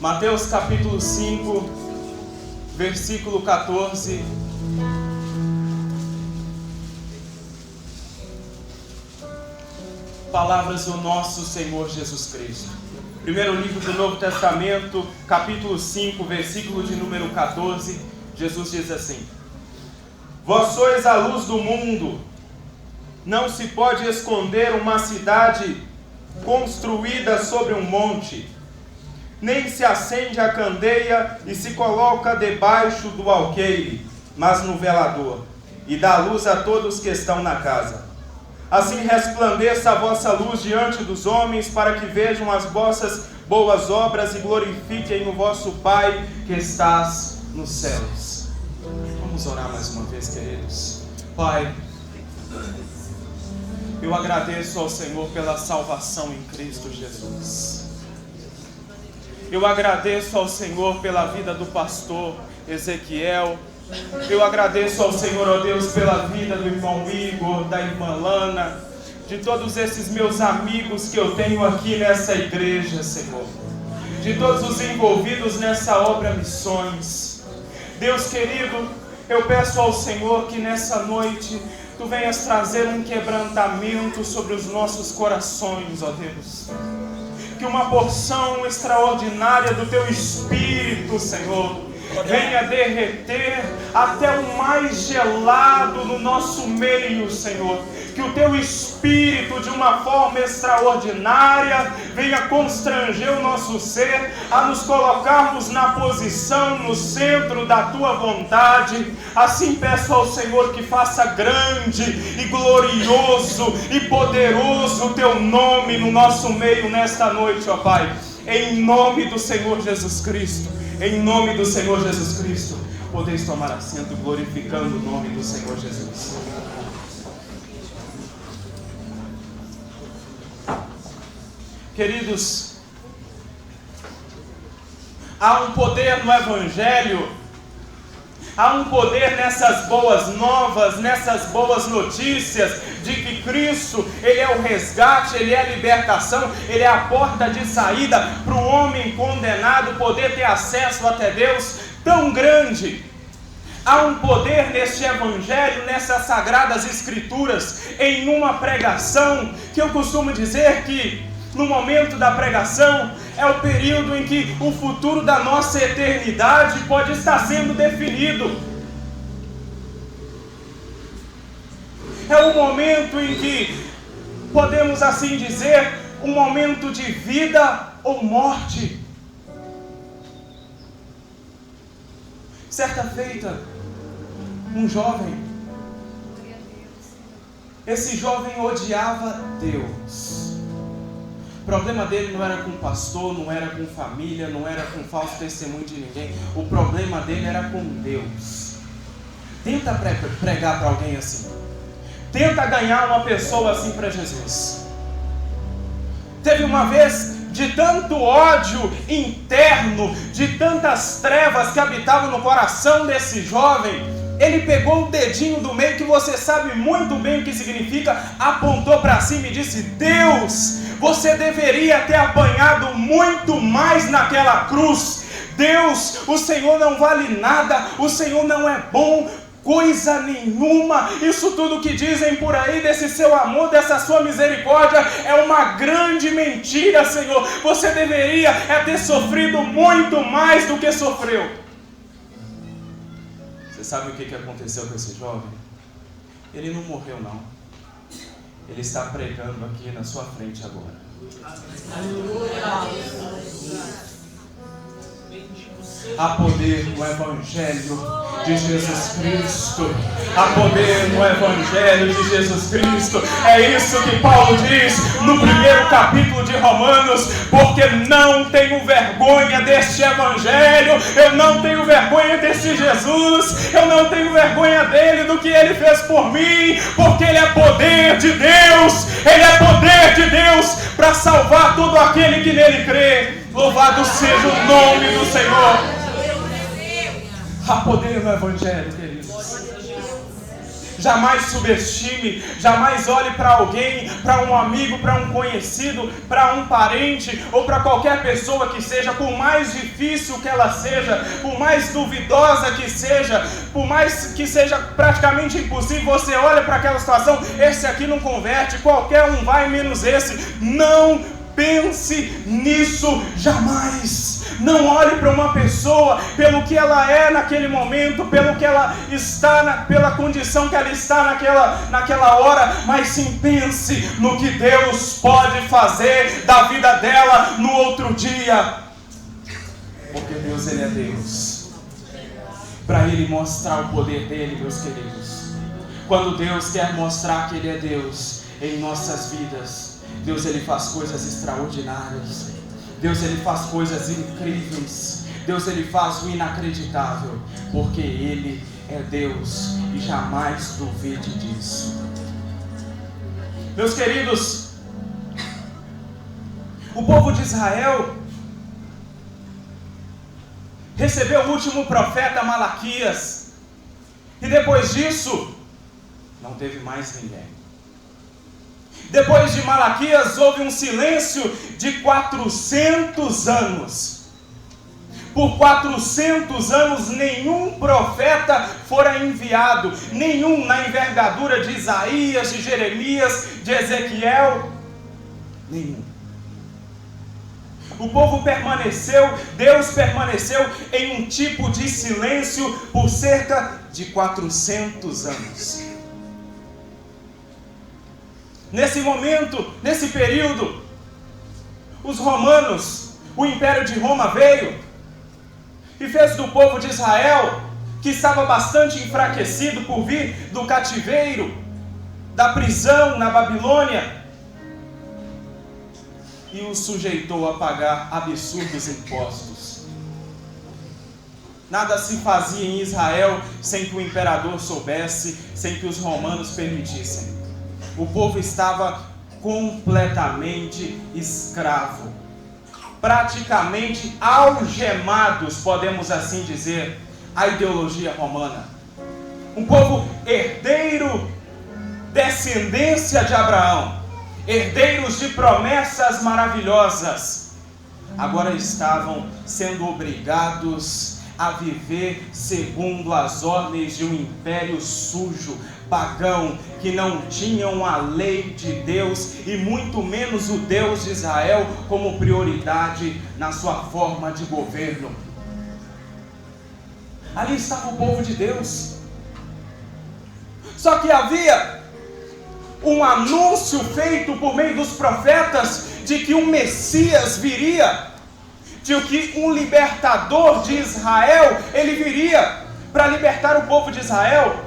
Mateus capítulo 5, versículo 14. Palavras do nosso Senhor Jesus Cristo. Primeiro livro do Novo Testamento, capítulo 5, versículo de número 14. Jesus diz assim: Vós sois a luz do mundo. Não se pode esconder uma cidade construída sobre um monte, nem se acende a candeia e se coloca debaixo do alqueire, mas no velador, e dá luz a todos que estão na casa. Assim resplandeça a vossa luz diante dos homens, para que vejam as vossas boas obras e glorifiquem o vosso Pai que estás nos céus. Vamos orar mais uma vez, queridos. Pai, eu agradeço ao Senhor pela salvação em Cristo Jesus. Eu agradeço ao Senhor pela vida do pastor Ezequiel. Eu agradeço ao Senhor, ó Deus, pela vida do irmão Igor, da irmã Lana, de todos esses meus amigos que eu tenho aqui nessa igreja, Senhor, de todos os envolvidos nessa obra Missões. Deus querido, eu peço ao Senhor que nessa noite Tu venhas trazer um quebrantamento sobre os nossos corações, ó Deus. Que uma porção extraordinária do Teu Espírito, Senhor, venha derreter até o mais gelado no nosso meio, Senhor. Que o Teu Espírito, de uma forma extraordinária, venha constranger o nosso ser a nos colocarmos na posição, no centro da Tua vontade. Assim peço ao Senhor que faça grande e glorioso e poderoso o Teu nome no nosso meio nesta noite, ó Pai. Em nome do Senhor Jesus Cristo. Em nome do Senhor Jesus Cristo. Podeis tomar assento glorificando o nome do Senhor Jesus. Queridos, há um poder no Evangelho, há um poder nessas boas novas, nessas boas notícias, de que Cristo, Ele é o resgate, Ele é a libertação, Ele é a porta de saída para o homem condenado poder ter acesso até Deus tão grande. Há um poder neste Evangelho, nessas Sagradas Escrituras, em uma pregação, que eu costumo dizer que no momento da pregação é o período em que o futuro da nossa eternidade pode estar sendo definido. É o momento em que podemos assim dizer, um momento de vida ou morte. Certa feita, um jovem, esse jovem odiava Deus. O problema dele não era com pastor, não era com família, não era com falso testemunho de ninguém. O problema dele era com Deus. Tenta pregar para alguém assim. Tenta ganhar uma pessoa assim para Jesus. Teve uma vez, de tanto ódio interno, de tantas trevas que habitavam no coração desse jovem, ele pegou o dedinho do meio, que você sabe muito bem o que significa, apontou para cima e disse: Deus, você deveria ter apanhado muito mais naquela cruz. Deus, o Senhor não vale nada, o Senhor não é bom, coisa nenhuma. Isso tudo que dizem por aí desse seu amor, dessa sua misericórdia, é uma grande mentira, Senhor. Você deveria ter sofrido muito mais do que sofreu. Você sabe o que aconteceu com esse jovem? Ele não morreu, não. Ele está pregando aqui na sua frente agora. Há poder no Evangelho de Jesus Cristo. Há poder no Evangelho de Jesus Cristo. É isso que Paulo diz no primeiro capítulo de Romanos: porque não tenho vergonha deste Evangelho, eu não tenho vergonha desse Jesus, eu não tenho vergonha dele, do que ele fez por mim, porque ele é poder de Deus, ele é poder de Deus para salvar todo aquele que nele crê. Louvado seja o nome do Senhor. Há poder no Evangelho, queridos. Jamais subestime, jamais olhe para alguém, para um amigo, para um conhecido, para um parente ou para qualquer pessoa que seja, por mais difícil que ela seja, por mais duvidosa que seja, por mais que seja praticamente impossível, você olha para aquela situação, esse aqui não converte, qualquer um vai menos esse. Não pense nisso jamais. Não olhe para uma pessoa pelo que ela é naquele momento, pelo que ela está, pela condição que ela está naquela hora, mas sim pense no que Deus pode fazer da vida dela no outro dia. Porque Deus, Ele é Deus. Para Ele mostrar o poder dEle, meus queridos. Quando Deus quer mostrar que Ele é Deus em nossas vidas, Deus, Ele faz coisas extraordinárias. Deus, Ele faz coisas incríveis. Deus, Ele faz o inacreditável. Porque Ele é Deus e jamais duvide disso. Meus queridos, o povo de Israel recebeu o último profeta Malaquias. E depois disso, não teve mais ninguém. Depois de Malaquias, houve um silêncio de 400 anos. Por 400 anos, nenhum profeta fora enviado. Nenhum na envergadura de Isaías, de Jeremias, de Ezequiel. Nenhum. O povo permaneceu, Deus permaneceu em um tipo de silêncio por cerca de 400 anos. Nesse momento, nesse período, os romanos, o Império de Roma veio e fez do povo de Israel, que estava bastante enfraquecido por vir do cativeiro, da prisão na Babilônia, e os sujeitou a pagar absurdos impostos. Nada se fazia em Israel sem que o imperador soubesse, sem que os romanos permitissem. O povo estava completamente escravo, praticamente algemados, podemos assim dizer, à ideologia romana. Um povo herdeiro, descendência de Abraão, herdeiros de promessas maravilhosas, agora estavam sendo obrigados a viver segundo as ordens de um império sujo, pagão, que não tinham a lei de Deus e muito menos o Deus de Israel como prioridade na sua forma de governo. Ali estava o povo de Deus. Só que havia um anúncio feito por meio dos profetas de que um Messias viria, de que um libertador de Israel, ele viria para libertar o povo de Israel.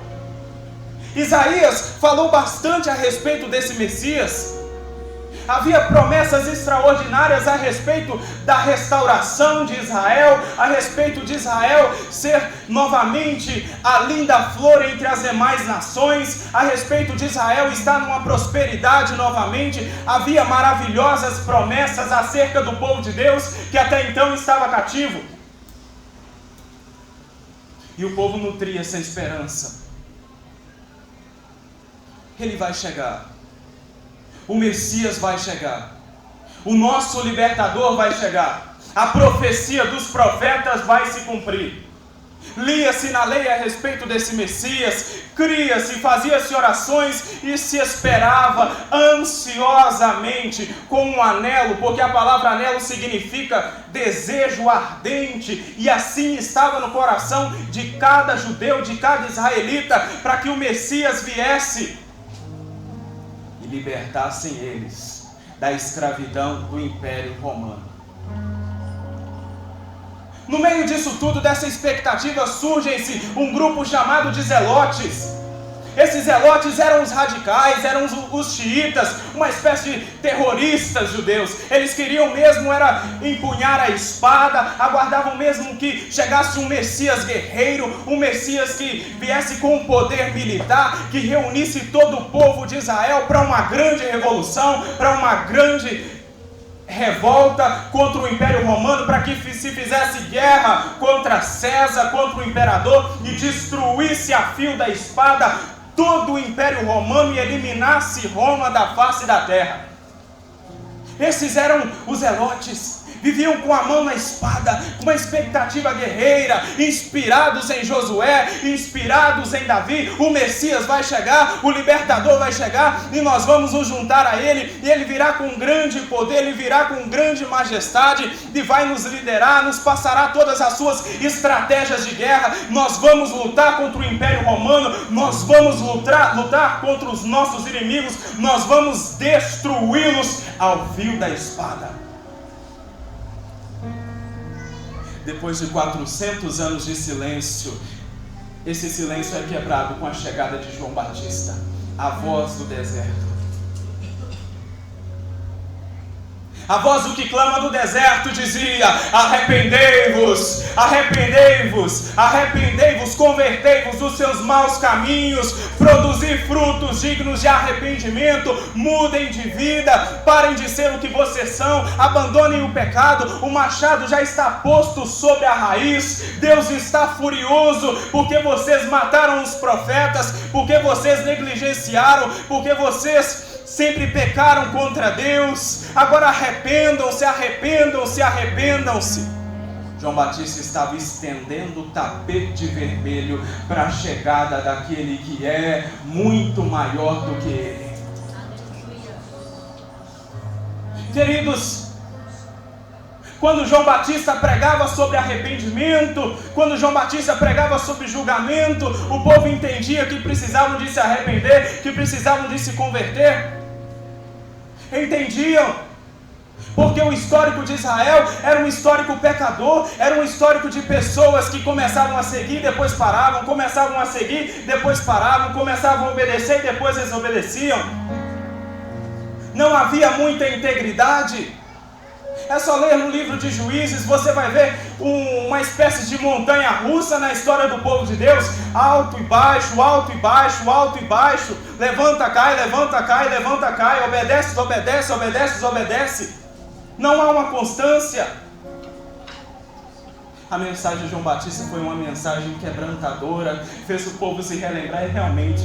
Isaías falou bastante a respeito desse Messias. Havia promessas extraordinárias a respeito da restauração de Israel, a respeito de Israel ser novamente a linda flor entre as demais nações, a respeito de Israel estar numa prosperidade novamente. Havia maravilhosas promessas acerca do povo de Deus que até então estava cativo. E o povo nutria essa esperança. Ele vai chegar. O Messias vai chegar. O nosso libertador vai chegar. A profecia dos profetas vai se cumprir. Lia-se na lei a respeito desse Messias, cria-se, fazia-se orações e se esperava ansiosamente, com um anelo, porque a palavra anelo significa desejo ardente, e assim estava no coração de cada judeu, de cada israelita, para que o Messias viesse e libertassem eles da escravidão do Império Romano. No meio disso tudo, dessa expectativa, surge-se um grupo chamado de zelotes. Esses zelotes eram os radicais, eram os xiitas, uma espécie de terroristas judeus. Eles queriam mesmo era empunhar a espada, aguardavam mesmo que chegasse um Messias guerreiro, um Messias que viesse com um poder militar, que reunisse todo o povo de Israel para uma grande revolução, para uma grande revolta contra o Império Romano, para que se fizesse guerra contra César, contra o imperador, e destruísse a fio da espada todo o Império Romano e eliminasse Roma da face da terra. Esses eram os zelotes. Viviam com a mão na espada, com uma expectativa guerreira, inspirados em Josué, inspirados em Davi. O Messias vai chegar, o libertador vai chegar, e nós vamos nos juntar a ele, e ele virá com grande poder, ele virá com grande majestade, e vai nos liderar, nos passará todas as suas estratégias de guerra. Nós vamos lutar contra o Império Romano, nós vamos lutar contra os nossos inimigos, nós vamos destruí-los ao fio da espada. Depois de 400 anos de silêncio, esse silêncio é quebrado com a chegada de João Batista, a voz do deserto. A voz do que clama do deserto dizia: arrependei-vos, arrependei-vos, arrependei-vos, convertei-vos dos seus maus caminhos, produzi frutos dignos de arrependimento, mudem de vida, parem de ser o que vocês são, abandonem o pecado, o machado já está posto sobre a raiz, Deus está furioso, porque vocês mataram os profetas, porque vocês negligenciaram, porque vocês sempre pecaram contra Deus. Agora arrependam-se, arrependam-se, arrependam-se. João Batista estava estendendo o tapete vermelho para a chegada daquele que é muito maior do que ele. Queridos, quando João Batista pregava sobre arrependimento, quando João Batista pregava sobre julgamento, o povo entendia que precisavam de se arrepender, que precisavam de se converter. Entendiam, porque o histórico de Israel era um histórico pecador, era um histórico de pessoas que começavam a seguir, depois paravam, começavam a seguir, depois paravam, começavam a obedecer e depois desobedeciam. Não havia muita integridade. É só ler no livro de Juízes, você vai ver uma espécie de montanha russa na história do povo de Deus, alto e baixo, alto e baixo, alto e baixo, levanta, cai, levanta, cai, levanta, cai, obedece, desobedece, obedece, desobedece. Não há uma constância. A mensagem de João Batista foi uma mensagem quebrantadora, fez o povo se relembrar e realmente,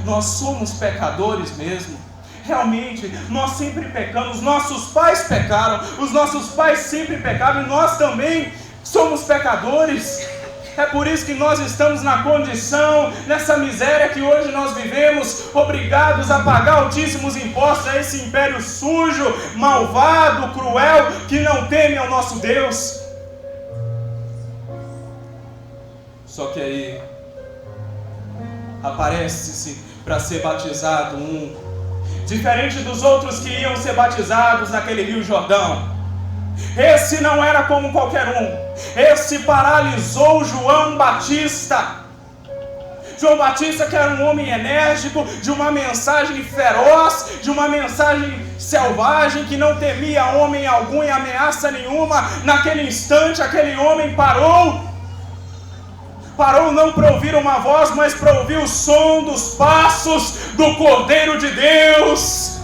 nós somos pecadores mesmo. Realmente, nós sempre pecamos, nossos pais pecaram, os nossos pais sempre pecaram e nós também somos pecadores. É por isso que nós estamos na condição, nessa miséria que hoje nós vivemos, obrigados a pagar altíssimos impostos a esse império sujo, malvado, cruel, que não teme ao nosso Deus. Só que aí, aparece-se para ser batizado diferente dos outros que iam ser batizados naquele Rio Jordão. Esse não era como qualquer um. Esse paralisou João Batista. João Batista, que era um homem enérgico, de uma mensagem feroz, de uma mensagem selvagem, que não temia homem algum e ameaça nenhuma. Naquele instante, aquele homem parou não para ouvir uma voz, mas para ouvir o som dos passos do Cordeiro de Deus.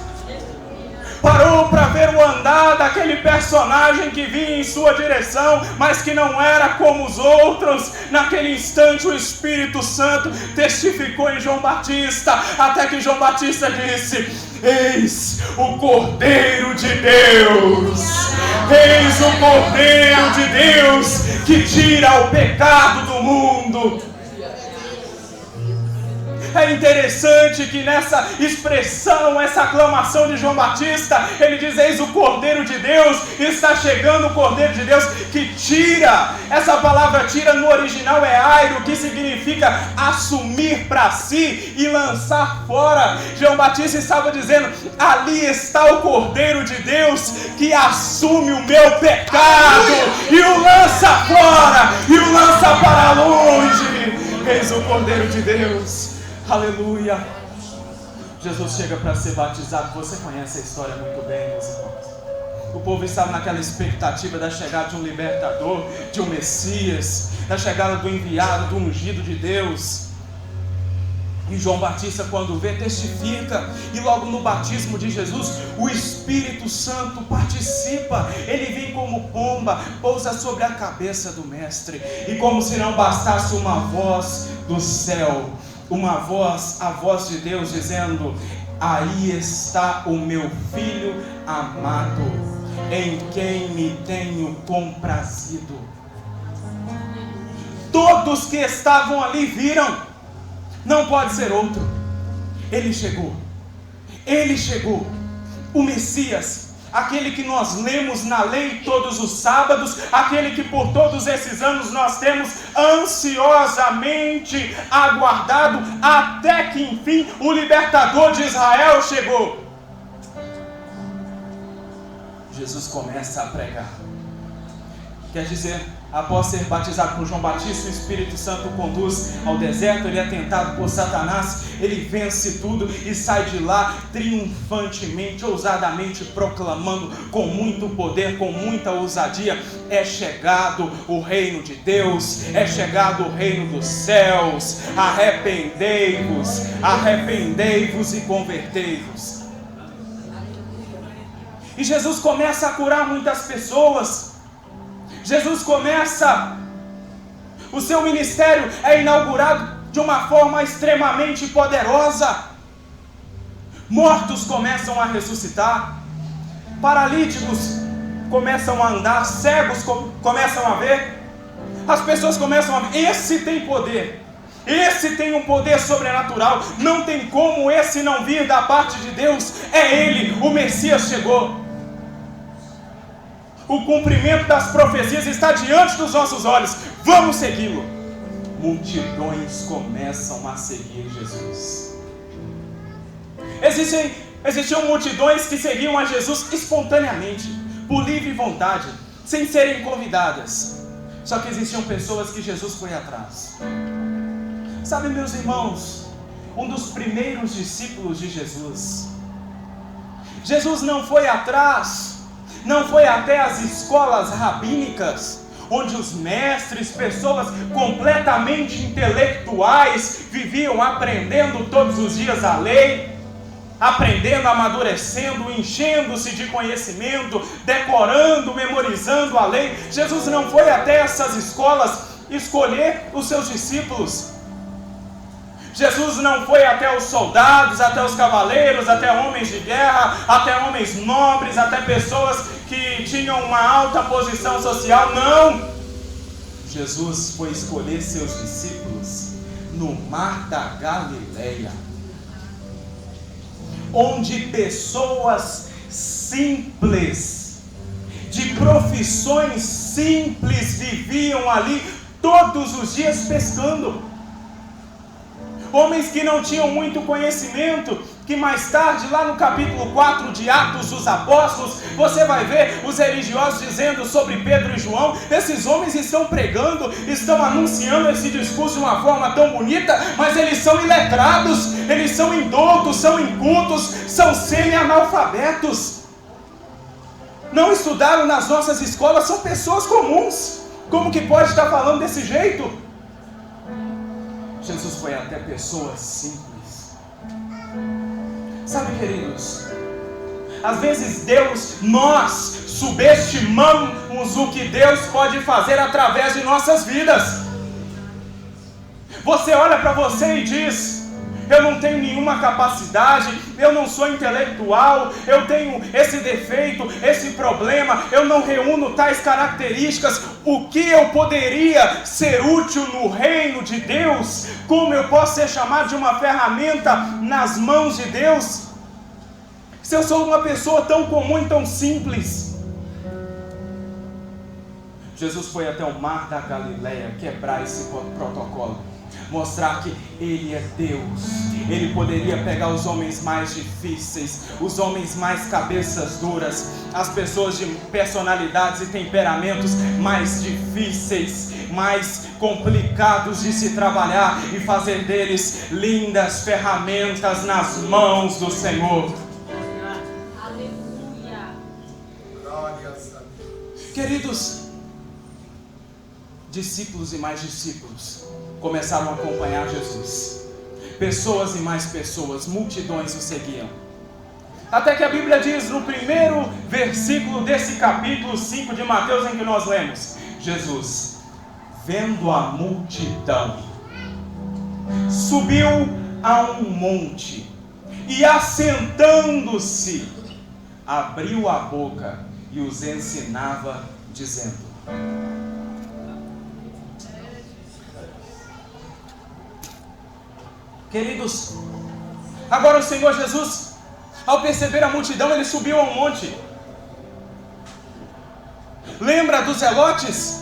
Parou para ver o andar daquele personagem que vinha em sua direção, mas que não era como os outros. Naquele instante o Espírito Santo testificou em João Batista, até que João Batista disse: eis o Cordeiro de Deus, eis o Cordeiro de Deus que tira o pecado do mundo. É interessante que nessa expressão, essa aclamação de João Batista, ele diz: eis o Cordeiro de Deus, está chegando o Cordeiro de Deus que tira. Essa palavra tira no original é airo, que significa assumir para si e lançar fora. João Batista estava dizendo: ali está o Cordeiro de Deus que assume o meu pecado e o lança fora, e o lança para longe. Eis o Cordeiro de Deus. Aleluia. Jesus chega para ser batizado. Você conhece a história muito bem, meus irmãos. O povo estava naquela expectativa da chegada de um libertador, de um Messias, da chegada do enviado, do ungido de Deus. E João Batista, quando vê, testifica. E logo no batismo de Jesus, o Espírito Santo participa. Ele vem como pomba, pousa sobre a cabeça do mestre. E como se não bastasse uma voz do céu, a voz de Deus dizendo: aí está o meu filho amado, em quem me tenho comprazido. Todos que estavam ali viram, não pode ser outro. Ele chegou, o Messias, aquele que nós lemos na lei todos os sábados, aquele que por todos esses anos nós temos ansiosamente aguardado, até que enfim o libertador de Israel chegou. Jesus começa a pregar. Quer dizer, após ser batizado por João Batista, o Espírito Santo o conduz ao deserto, ele é tentado por Satanás, ele vence tudo e sai de lá triunfantemente, ousadamente proclamando com muito poder, com muita ousadia: é chegado o reino de Deus, é chegado o reino dos céus, arrependei-vos e convertei-vos. E Jesus começa a curar muitas pessoas. Jesus começa, o seu ministério é inaugurado de uma forma extremamente poderosa. Mortos começam a ressuscitar, paralíticos começam a andar, cegos começam a ver, as pessoas começam a ver. Esse tem poder, esse tem um poder sobrenatural, não tem como esse não vir da parte de Deus. É Ele, o Messias chegou. O cumprimento das profecias está diante dos nossos olhos. Vamos segui-lo. Multidões começam a seguir Jesus. Existiam multidões que seguiam a Jesus espontaneamente, por livre vontade, sem serem convidadas. Só que existiam pessoas que Jesus foi atrás. Sabe, meus irmãos, um dos primeiros discípulos de Jesus, Jesus não foi atrás, não foi até as escolas rabínicas, onde os mestres, pessoas completamente intelectuais, viviam aprendendo todos os dias a lei, aprendendo, amadurecendo, enchendo-se de conhecimento, decorando, memorizando a lei. Jesus não foi até essas escolas escolher os seus discípulos. Jesus não foi até os soldados, até os cavaleiros, até homens de guerra, até homens nobres, até pessoas que tinham uma alta posição social. Não! Jesus foi escolher seus discípulos no Mar da Galileia, onde pessoas simples, de profissões simples, viviam ali todos os dias pescando. Homens que não tinham muito conhecimento, que mais tarde, lá no capítulo 4 de Atos dos Apóstolos, você vai ver os religiosos dizendo sobre Pedro e João: esses homens estão pregando, estão anunciando esse discurso de uma forma tão bonita, mas eles são iletrados, eles são indoutos, são incultos, são semi-analfabetos, não estudaram nas nossas escolas, são pessoas comuns. Como que pode estar falando desse jeito? Jesus foi até pessoas simples. Sabe, queridos, às vezes nós subestimamos o que Deus pode fazer através de nossas vidas. Você olha para você e diz: eu não tenho nenhuma capacidade, eu não sou intelectual, eu tenho esse defeito, esse problema, eu não reúno tais características. O que eu poderia ser útil no reino de Deus? Como eu posso ser chamado de uma ferramenta nas mãos de Deus, se eu sou uma pessoa tão comum e tão simples? Jesus foi até o Mar da Galileia quebrar esse protocolo, mostrar que Ele é Deus. Ele poderia pegar os homens mais difíceis, os homens mais cabeças duras, as pessoas de personalidades e temperamentos mais difíceis, mais complicados de se trabalhar, e fazer deles lindas ferramentas nas mãos do Senhor. Aleluia. Queridos, discípulos e mais discípulos começaram a acompanhar Jesus. Pessoas e mais pessoas, multidões o seguiam. Até que a Bíblia diz no primeiro versículo desse capítulo 5 de Mateus, em que nós lemos: Jesus, vendo a multidão, subiu a um monte e, assentando-se, abriu a boca e os ensinava, dizendo: queridos, agora o Senhor Jesus, ao perceber a multidão, ele subiu a um monte. Lembra dos zelotes?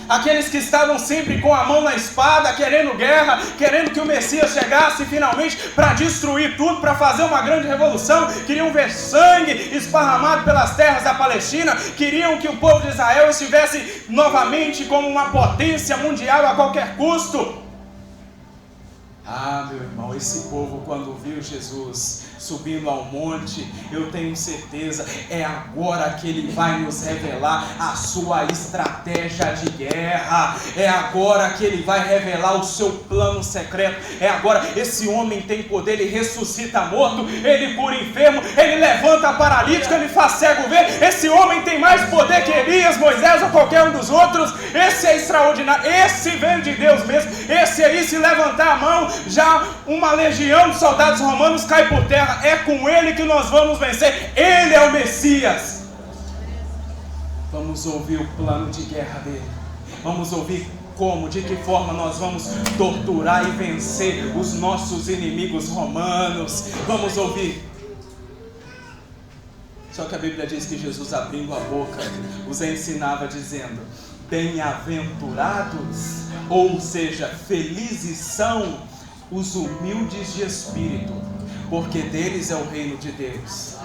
Aqueles que estavam sempre com a mão na espada, querendo guerra, querendo que o Messias chegasse finalmente para destruir tudo, para fazer uma grande revolução. Queriam ver sangue esparramado pelas terras da Palestina. Queriam que o povo de Israel estivesse novamente como uma potência mundial a qualquer custo. Ah, meu irmão, esse povo, quando viu Jesus subindo ao monte, eu tenho certeza, é agora que ele vai nos revelar a sua estratégia de guerra, é agora que ele vai revelar o seu plano secreto, é agora. Esse homem tem poder, ele ressuscita morto, ele cura enfermo, ele levanta paralítico, ele faz cego ver. Esse homem tem mais poder que Elias, Moisés ou qualquer um dos outros. Esse é extraordinário, esse veio de Deus mesmo. Esse aí, se levantar a mão, já uma legião de soldados romanos cai por terra. É com ele que nós vamos vencer. Ele é o Messias. Vamos ouvir o plano de guerra dele. Vamos ouvir como, de que forma nós vamos torturar e vencer os nossos inimigos romanos. Vamos ouvir. Só que a Bíblia diz que Jesus, abrindo a boca, os ensinava dizendo: bem-aventurados, ou seja, felizes são os humildes de espírito, porque deles é o reino de Deus.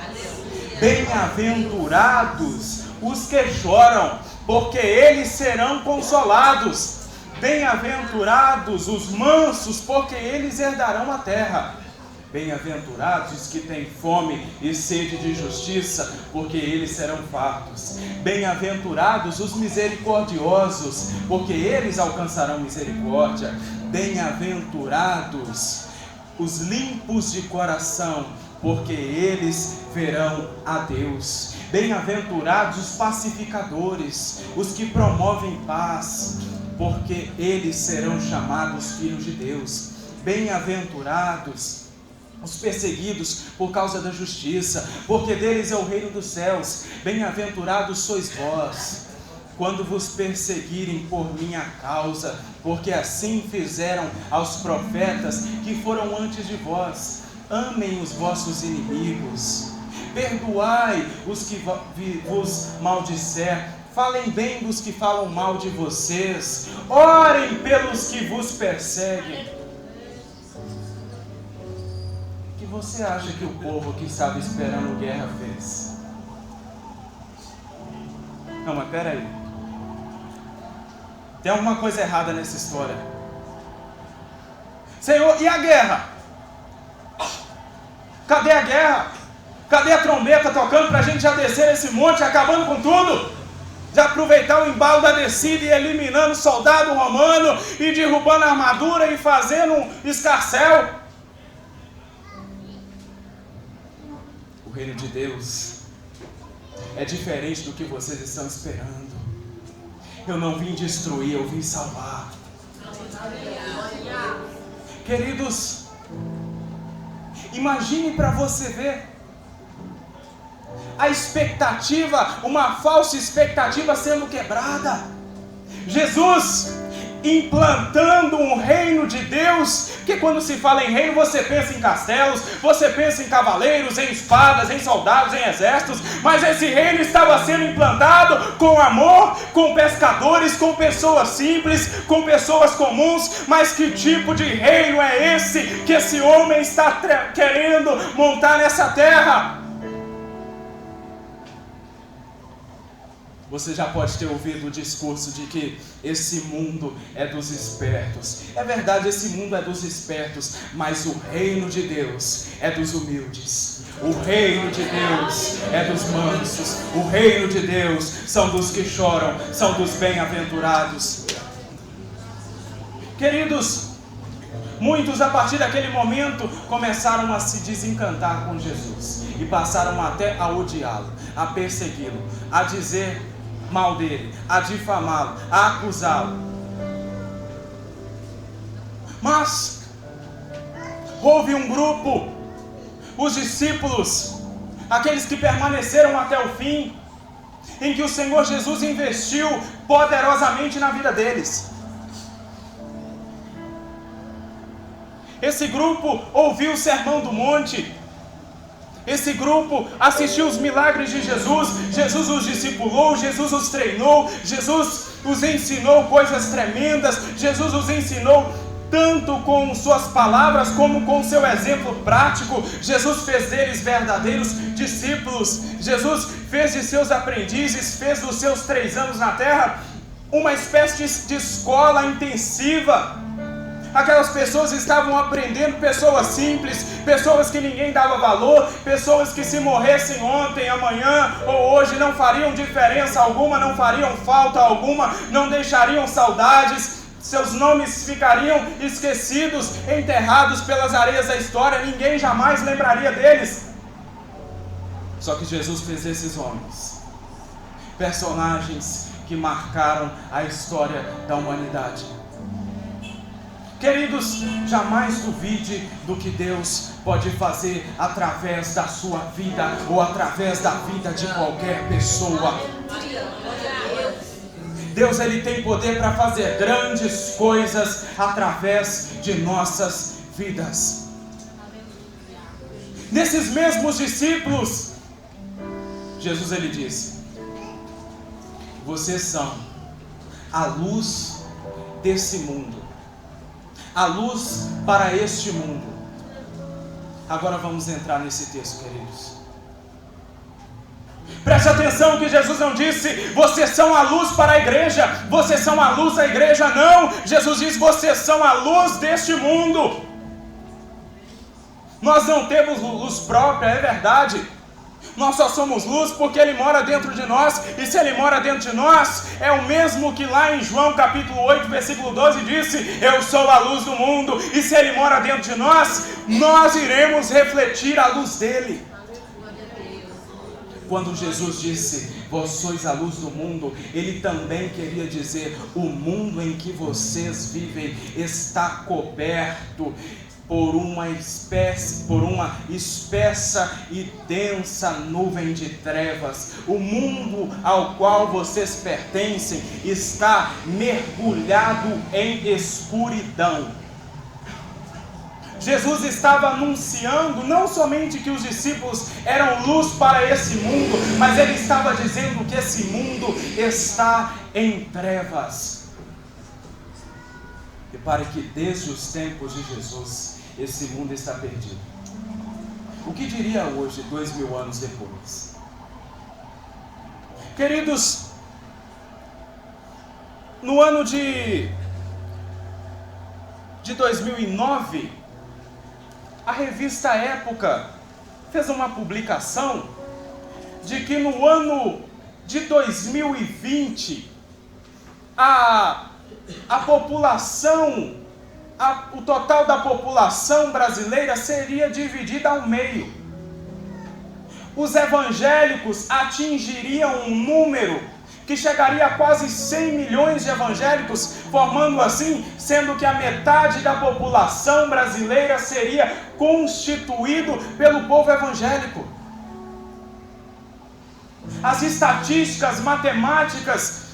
Bem-aventurados os que choram, porque eles serão consolados. Bem-aventurados os mansos, porque eles herdarão a terra. Bem-aventurados os que têm fome e sede de justiça, porque eles serão fartos. Bem-aventurados os misericordiosos, porque eles alcançarão misericórdia. Bem-aventurados os limpos de coração, porque eles verão a Deus. Bem-aventurados os pacificadores, os que promovem paz, porque eles serão chamados filhos de Deus. Bem-aventurados os perseguidos por causa da justiça, porque deles é o reino dos céus. Bem-aventurados sois vós, quando vos perseguirem por minha causa, porque assim fizeram aos profetas que foram antes de vós. Amem os vossos inimigos, perdoai os que vos maldisser, falem bem dos que falam mal de vocês, orem pelos que vos perseguem. O que você acha que o povo que estava esperando guerra fez? Não, mas peraí, tem alguma coisa errada nessa história. Senhor, e a guerra? Cadê a guerra? Cadê a trombeta tocando para a gente já descer esse monte, acabando com tudo? Já aproveitar o embalo da descida e eliminando o soldado romano e derrubando a armadura e fazendo um escarcéu. O reino de Deus é diferente do que vocês estão esperando. Eu não vim destruir, eu vim salvar. Queridos, imagine para você ver a expectativa, uma falsa expectativa sendo quebrada. Jesus implantando um reino de Deus, porque quando se fala em reino, você pensa em castelos, você pensa em cavaleiros, em espadas, em soldados, em exércitos, mas esse reino estava sendo implantado com amor, com pescadores, com pessoas simples, com pessoas comuns. Mas que tipo de reino é esse que esse homem está querendo montar nessa terra? Você já pode ter ouvido o discurso de que esse mundo é dos espertos. É verdade, esse mundo é dos espertos, mas o reino de Deus é dos humildes. O reino de Deus é dos mansos. O reino de Deus são dos que choram, são dos bem-aventurados. Queridos, muitos a partir daquele momento começaram a se desencantar com Jesus e passaram até a odiá-lo, a persegui-lo, a dizer mal dele, a difamá-lo, a acusá-lo. Mas houve um grupo, os discípulos, aqueles que permaneceram até o fim, em que o Senhor Jesus investiu poderosamente na vida deles. Esse grupo ouviu o Sermão do Monte. Esse grupo assistiu os milagres de Jesus. Jesus os discipulou, Jesus os treinou, Jesus os ensinou coisas tremendas. Jesus os ensinou tanto com suas palavras como com seu exemplo prático. Jesus fez deles verdadeiros discípulos. Jesus fez de seus aprendizes, fez dos seus 3 anos na terra uma espécie de escola intensiva. Aquelas pessoas estavam aprendendo, pessoas simples, pessoas que ninguém dava valor, pessoas que se morressem ontem, amanhã ou hoje não fariam diferença alguma, não fariam falta alguma, não deixariam saudades, seus nomes ficariam esquecidos, enterrados pelas areias da história, ninguém jamais lembraria deles. Só que Jesus fez desses homens personagens que marcaram a história da humanidade. Queridos, jamais duvide do que Deus pode fazer através da sua vida ou através da vida de qualquer pessoa. Deus, Ele tem poder para fazer grandes coisas através de nossas vidas. Nesses mesmos discípulos, Jesus, Ele disse: vocês são a luz desse mundo, a luz para este mundo. Agora vamos entrar nesse texto, queridos. Preste atenção que Jesus não disse: vocês são a luz para a igreja, vocês são a luz da igreja. Não, Jesus diz: vocês são a luz deste mundo. Nós não temos luz própria, é verdade. Nós só somos luz porque Ele mora dentro de nós. E se Ele mora dentro de nós, é o mesmo que lá em João capítulo 8, versículo 12 disse: eu sou a luz do mundo. E se Ele mora dentro de nós, nós iremos refletir a luz dEle. Quando Jesus disse: vós sois a luz do mundo, Ele também queria dizer: o mundo em que vocês vivem está coberto por uma espessa e densa nuvem de trevas. O mundo ao qual vocês pertencem está mergulhado em escuridão. Jesus estava anunciando não somente que os discípulos eram luz para esse mundo, mas Ele estava dizendo que esse mundo está em trevas. Repare que desde os tempos de Jesus, esse mundo está perdido. O que diria hoje, 2000 anos depois? Queridos, no ano de 2009, a revista Época fez uma publicação de que no ano de 2020, a população, o total da população brasileira seria dividida ao meio. Os evangélicos atingiriam um número que chegaria a quase 100 milhões de evangélicos, formando assim, sendo que a metade da população brasileira seria constituído pelo povo evangélico. As estatísticas matemáticas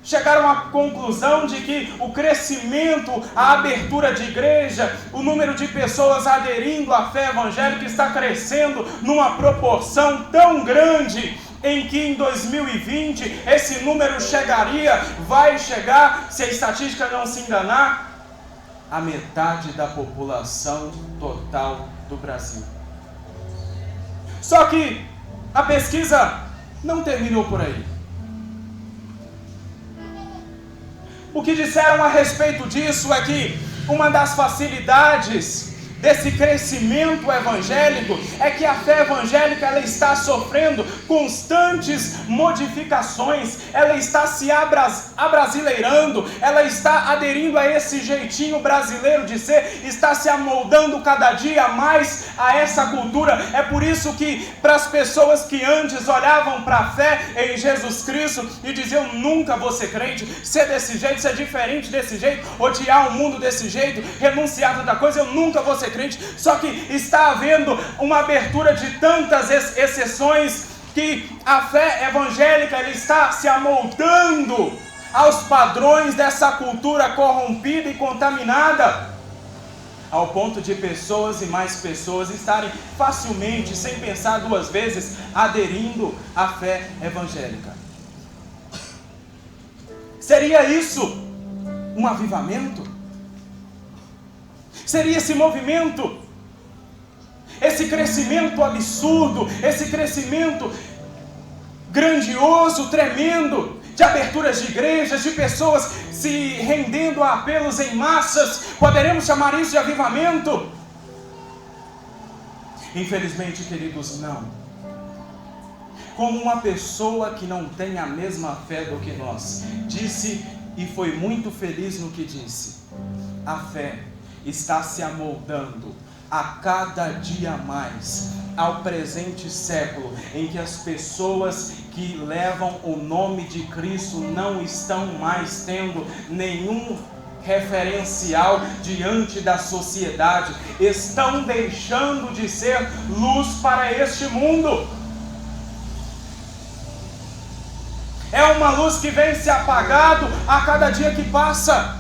chegaram à conclusão de que o crescimento, a abertura de igreja, o número de pessoas aderindo à fé evangélica está crescendo numa proporção tão grande, em que em 2020 esse número vai chegar, se a estatística não se enganar, a metade da população total do Brasil. Só que a pesquisa não terminou por aí. O que disseram a respeito disso é que uma das facilidades desse crescimento evangélico é que a fé evangélica ela está sofrendo constantes modificações, ela está se abrasileirando, ela está aderindo a esse jeitinho brasileiro de ser, está se amoldando cada dia mais a essa cultura. É por isso que para as pessoas que antes olhavam para a fé em Jesus Cristo e diziam: nunca vou ser crente, ser desse jeito, ser diferente desse jeito, odiar o mundo desse jeito, renunciar a tanta coisa, eu nunca vou ser crente. Só que está havendo uma abertura de tantas exceções que a fé evangélica ela está se amoldando aos padrões dessa cultura corrompida e contaminada, ao ponto de pessoas e mais pessoas estarem facilmente, sem pensar duas vezes, aderindo à fé evangélica. Seria isso um avivamento? Seria esse movimento, esse crescimento absurdo, esse crescimento grandioso, tremendo, de aberturas de igrejas, de pessoas se rendendo a apelos em massas? Poderemos chamar isso de avivamento? Infelizmente, queridos, não. Como uma pessoa que não tem a mesma fé do que nós disse, e foi muito feliz no que disse, a fé está se amoldando a cada dia mais ao presente século, em que as pessoas que levam o nome de Cristo não estão mais tendo nenhum referencial diante da sociedade, estão deixando de ser luz para este mundo. É uma luz que vem se apagando a cada dia que passa.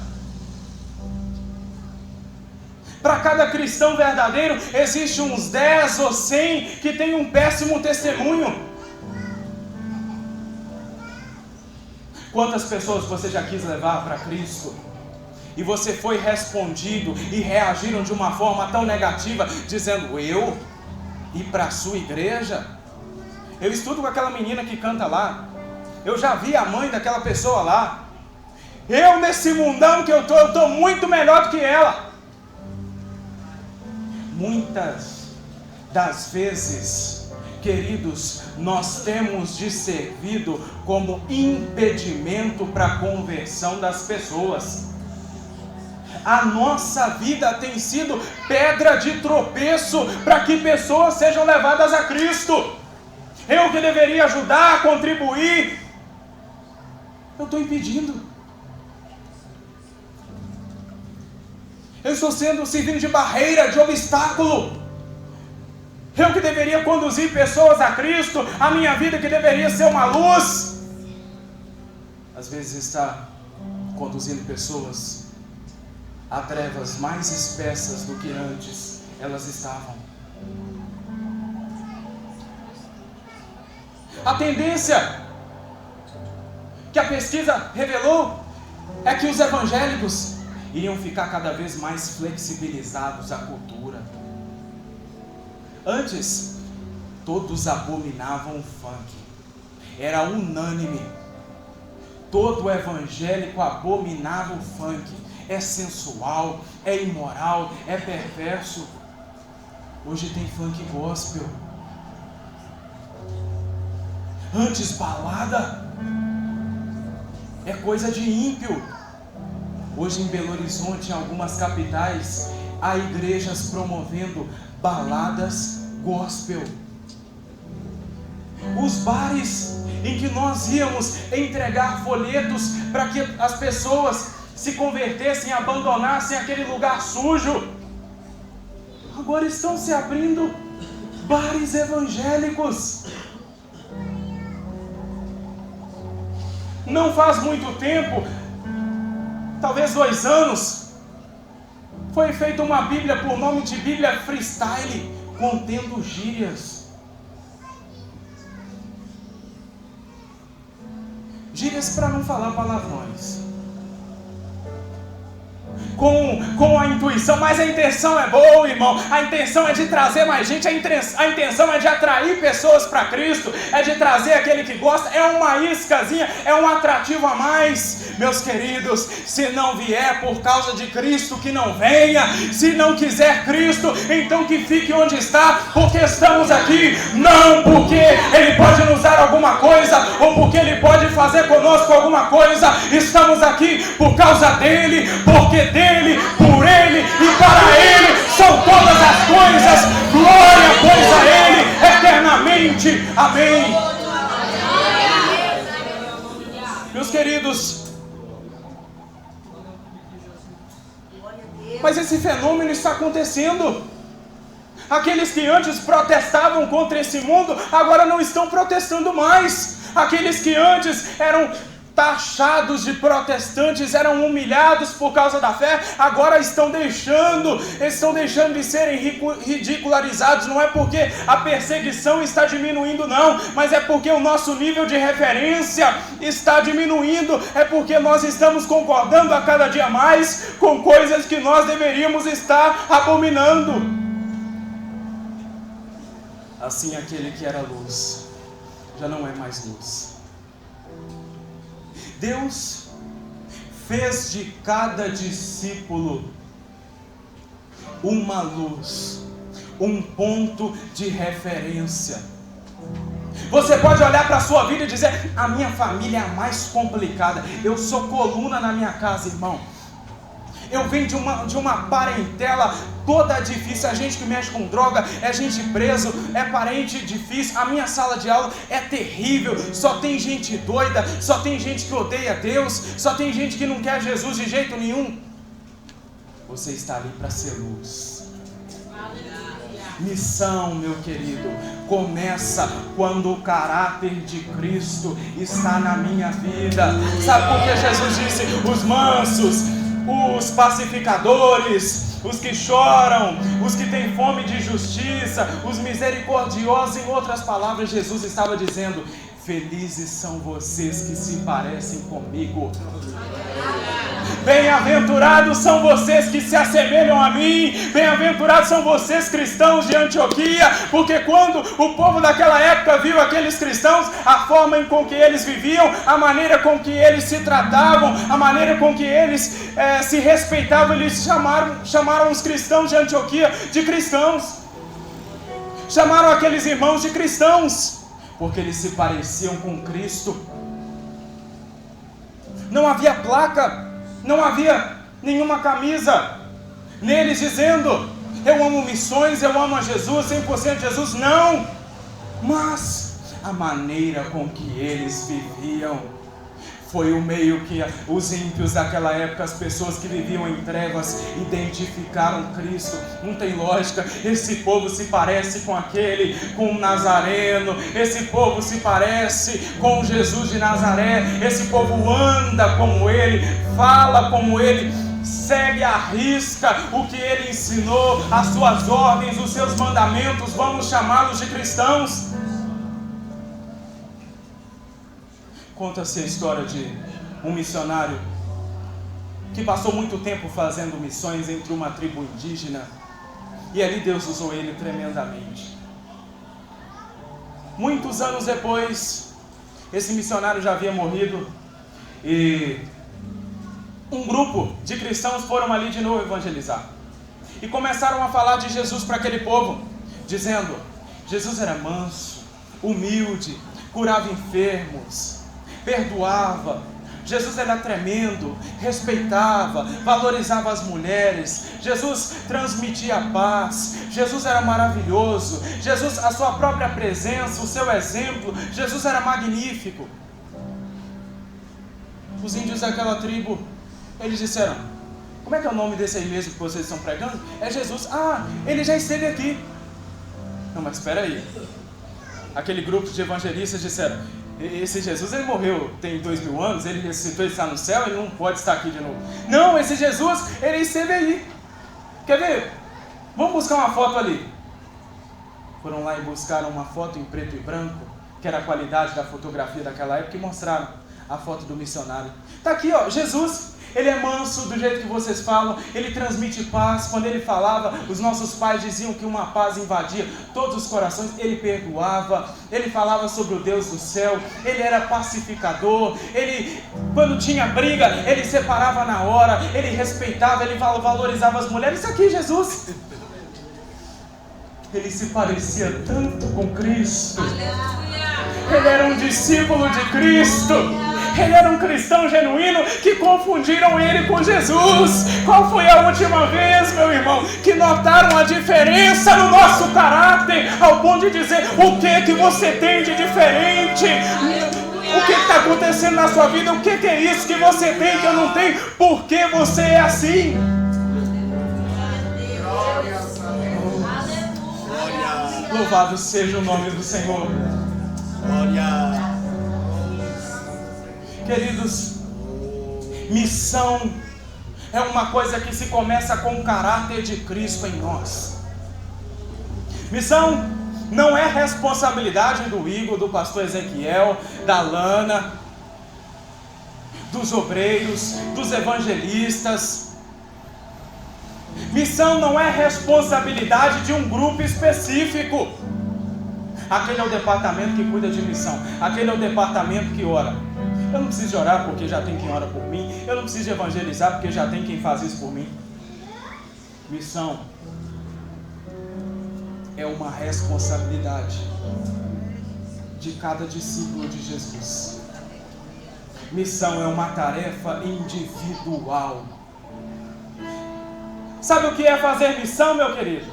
Para cada cristão verdadeiro, existe uns 10 ou 100 que tem um péssimo testemunho. Quantas pessoas você já quis levar para Cristo e você foi respondido e reagiram de uma forma tão negativa, dizendo: eu ir para a sua igreja? Eu estudo com aquela menina que canta lá, eu já vi a mãe daquela pessoa lá, eu nesse mundão que eu estou muito melhor do que ela. Muitas das vezes, queridos, nós temos de servido como impedimento para a conversão das pessoas. A nossa vida tem sido pedra de tropeço para que pessoas sejam levadas a Cristo. Eu que deveria ajudar, contribuir, eu estou impedindo. Eu estou servindo de barreira, de obstáculo. Eu que deveria conduzir pessoas a Cristo, a minha vida que deveria ser uma luz, às vezes está conduzindo pessoas a trevas mais espessas do que antes elas estavam. A tendência que a pesquisa revelou é que os evangélicos iriam ficar cada vez mais flexibilizados à cultura. Antes, todos abominavam o funk. Era unânime. Todo evangélico abominava o funk. É sensual, é imoral, é perverso. Hoje tem funk gospel. Antes, balada é coisa de ímpio. Hoje em Belo Horizonte, em algumas capitais, há igrejas promovendo baladas gospel. Os bares em que nós íamos entregar folhetos para que as pessoas se convertessem, abandonassem aquele lugar sujo, agora estão se abrindo bares evangélicos. Não faz muito tempo, talvez 2 anos, foi feita uma Bíblia por nome de Bíblia Freestyle, contendo gírias. Gírias para não falar palavrões. com a intuição, mas a intenção é boa, irmão. A intenção é de trazer mais gente, a intenção é de atrair pessoas para Cristo, é de trazer aquele que gosta, é uma iscazinha, é um atrativo a mais. Meus queridos, se não vier por causa de Cristo, que não venha. Se não quiser Cristo, então que fique onde está, porque estamos aqui não porque Ele pode nos dar alguma coisa, ou porque Ele pode fazer conosco alguma coisa. Estamos aqui por causa dEle, porque dEle, por Ele e para Ele são todas as coisas. Glória, pois, a Ele eternamente. Amém. Meus queridos, mas esse fenômeno está acontecendo. Aqueles que antes protestavam contra esse mundo, agora não estão protestando mais. Aqueles que antes eram taxados de protestantes, eram humilhados por causa da fé, agora estão deixando de serem ridicularizados. Não é porque a perseguição está diminuindo, não, mas é porque o nosso nível de referência está diminuindo, é porque nós estamos concordando a cada dia mais com coisas que nós deveríamos estar abominando. Assim, aquele que era luz já não é mais luz. Deus fez de cada discípulo uma luz, um ponto de referência. Você pode olhar para a sua vida e dizer: a minha família é a mais complicada, eu sou coluna na minha casa, irmão. Eu venho de uma parentela toda difícil, é gente que mexe com droga, é gente preso, é parente difícil. A minha sala de aula é terrível, só tem gente doida, só tem gente que odeia Deus, só tem gente que não quer Jesus de jeito nenhum. Você está ali para ser luz. Missão, meu querido, começa quando o caráter de Cristo está na minha vida. Sabe por que Jesus disse: os mansos, os pacificadores, os que choram, os que têm fome de justiça, os misericordiosos? Em outras palavras, Jesus estava dizendo: felizes são vocês que se parecem comigo. Bem-aventurados são vocês que se assemelham a mim. Bem-aventurados são vocês, cristãos de Antioquia, porque quando o povo daquela época viu aqueles cristãos, a forma com que eles viviam, a maneira com que eles se tratavam, a maneira com que eles se respeitavam, eles chamaram os cristãos de Antioquia de cristãos. Chamaram aqueles irmãos de cristãos, porque eles se pareciam com Cristo. Não havia placa, não havia nenhuma camisa neles dizendo: eu amo missões, eu amo a Jesus, 100% Jesus. Não, mas a maneira com que eles viviam foi o meio que os ímpios daquela época, as pessoas que viviam em trevas, identificaram Cristo. Não tem lógica, esse povo se parece com o Nazareno, esse povo se parece com Jesus de Nazaré, esse povo anda como ele, fala como ele, segue à risca o que ele ensinou, as suas ordens, os seus mandamentos. Vamos chamá-los de cristãos. Conta-se a história de um missionário que passou muito tempo fazendo missões entre uma tribo indígena, e ali Deus usou ele tremendamente. Muitos anos depois, esse missionário já havia morrido, e um grupo de cristãos foram ali de novo evangelizar, e começaram a falar de Jesus para aquele povo, dizendo: Jesus era manso, humilde, curava enfermos, perdoava. Jesus era tremendo, respeitava, valorizava as mulheres. Jesus transmitia paz. Jesus era maravilhoso. Jesus, a sua própria presença, o seu exemplo, Jesus era magnífico. Os índios daquela tribo, eles disseram: como é que é o nome desse aí mesmo que vocês estão pregando? É Jesus. Ah, ele já esteve aqui. Não, mas espera aí. Aquele grupo de evangelistas disseram: esse Jesus, ele morreu tem 2000 anos, ele ressuscitou, ele está no céu, ele não pode estar aqui de novo. Não, esse Jesus, ele esteve aí. Quer ver? Vamos buscar uma foto ali. Foram lá e buscaram uma foto em preto e branco, que era a qualidade da fotografia daquela época, e mostraram a foto do missionário. Está aqui, ó, Jesus, Ele é manso do jeito que vocês falam, ele transmite paz. Quando ele falava, os nossos pais diziam que uma paz invadia todos os corações. Ele perdoava, ele falava sobre o Deus do céu, ele era pacificador. Ele, quando tinha briga, ele separava na hora, ele respeitava, ele valorizava as mulheres. Isso aqui, Jesus. Ele se parecia tanto com Cristo. Ele era um discípulo de Cristo. Ele era um cristão genuíno que confundiram ele com Jesus. Qual foi a última vez, meu irmão, que notaram a diferença no nosso caráter, ao ponto de dizer: o que você tem de diferente? O que está acontecendo na sua vida? O que é isso que você tem que eu não tenho? Por que você é assim? Louvado seja o nome do Senhor. Glória. Queridos, missão é uma coisa que se começa com o caráter de Cristo em nós. Missão não é responsabilidade do Igor, do pastor Ezequiel, da Lana, dos obreiros, dos evangelistas. Missão não é responsabilidade de um grupo específico. Aquele é o departamento que cuida de missão. Aquele é o departamento que ora. Eu não preciso de orar porque já tem quem ora por mim. Eu não preciso de evangelizar porque já tem quem faz isso por mim. Missão é uma responsabilidade de cada discípulo de Jesus. Missão é uma tarefa individual. Sabe o que é fazer missão, meu querido?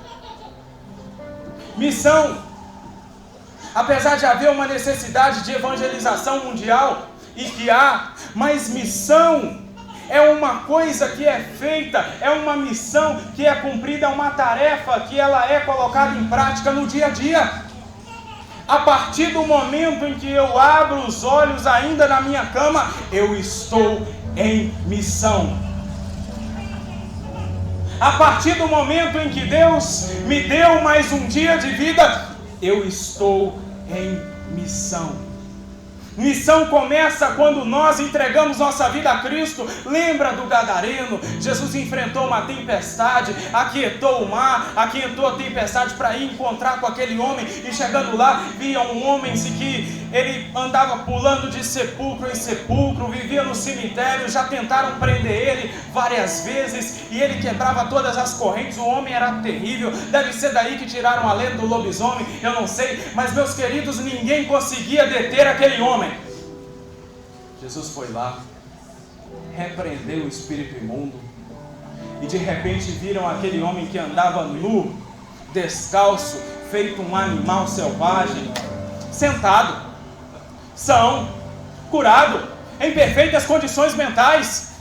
Missão, apesar de haver uma necessidade de evangelização mundial, e que há, mas missão é uma coisa que é feita, é uma missão que é cumprida, é uma tarefa que ela é colocada em prática no dia a dia. A partir do momento em que eu abro os olhos ainda na minha cama, eu estou em missão. A partir do momento em que Deus me deu mais um dia de vida, eu estou em missão. Missão começa quando nós entregamos nossa vida a Cristo. Lembra do Gadareno? Jesus enfrentou uma tempestade, aquietou o mar, aquietou a tempestade para ir encontrar com aquele homem. E chegando lá, via um homem que ele andava pulando de sepulcro em sepulcro, vivia no cemitério. Já tentaram prender ele várias vezes e ele quebrava todas as correntes. O homem era terrível. Deve ser daí que tiraram a lenda do lobisomem, eu não sei. Mas, meus queridos, ninguém conseguia deter aquele homem. Jesus foi lá, repreendeu o espírito imundo, e de repente viram aquele homem que andava nu, descalço, feito um animal selvagem, sentado, são, curado, em perfeitas condições mentais.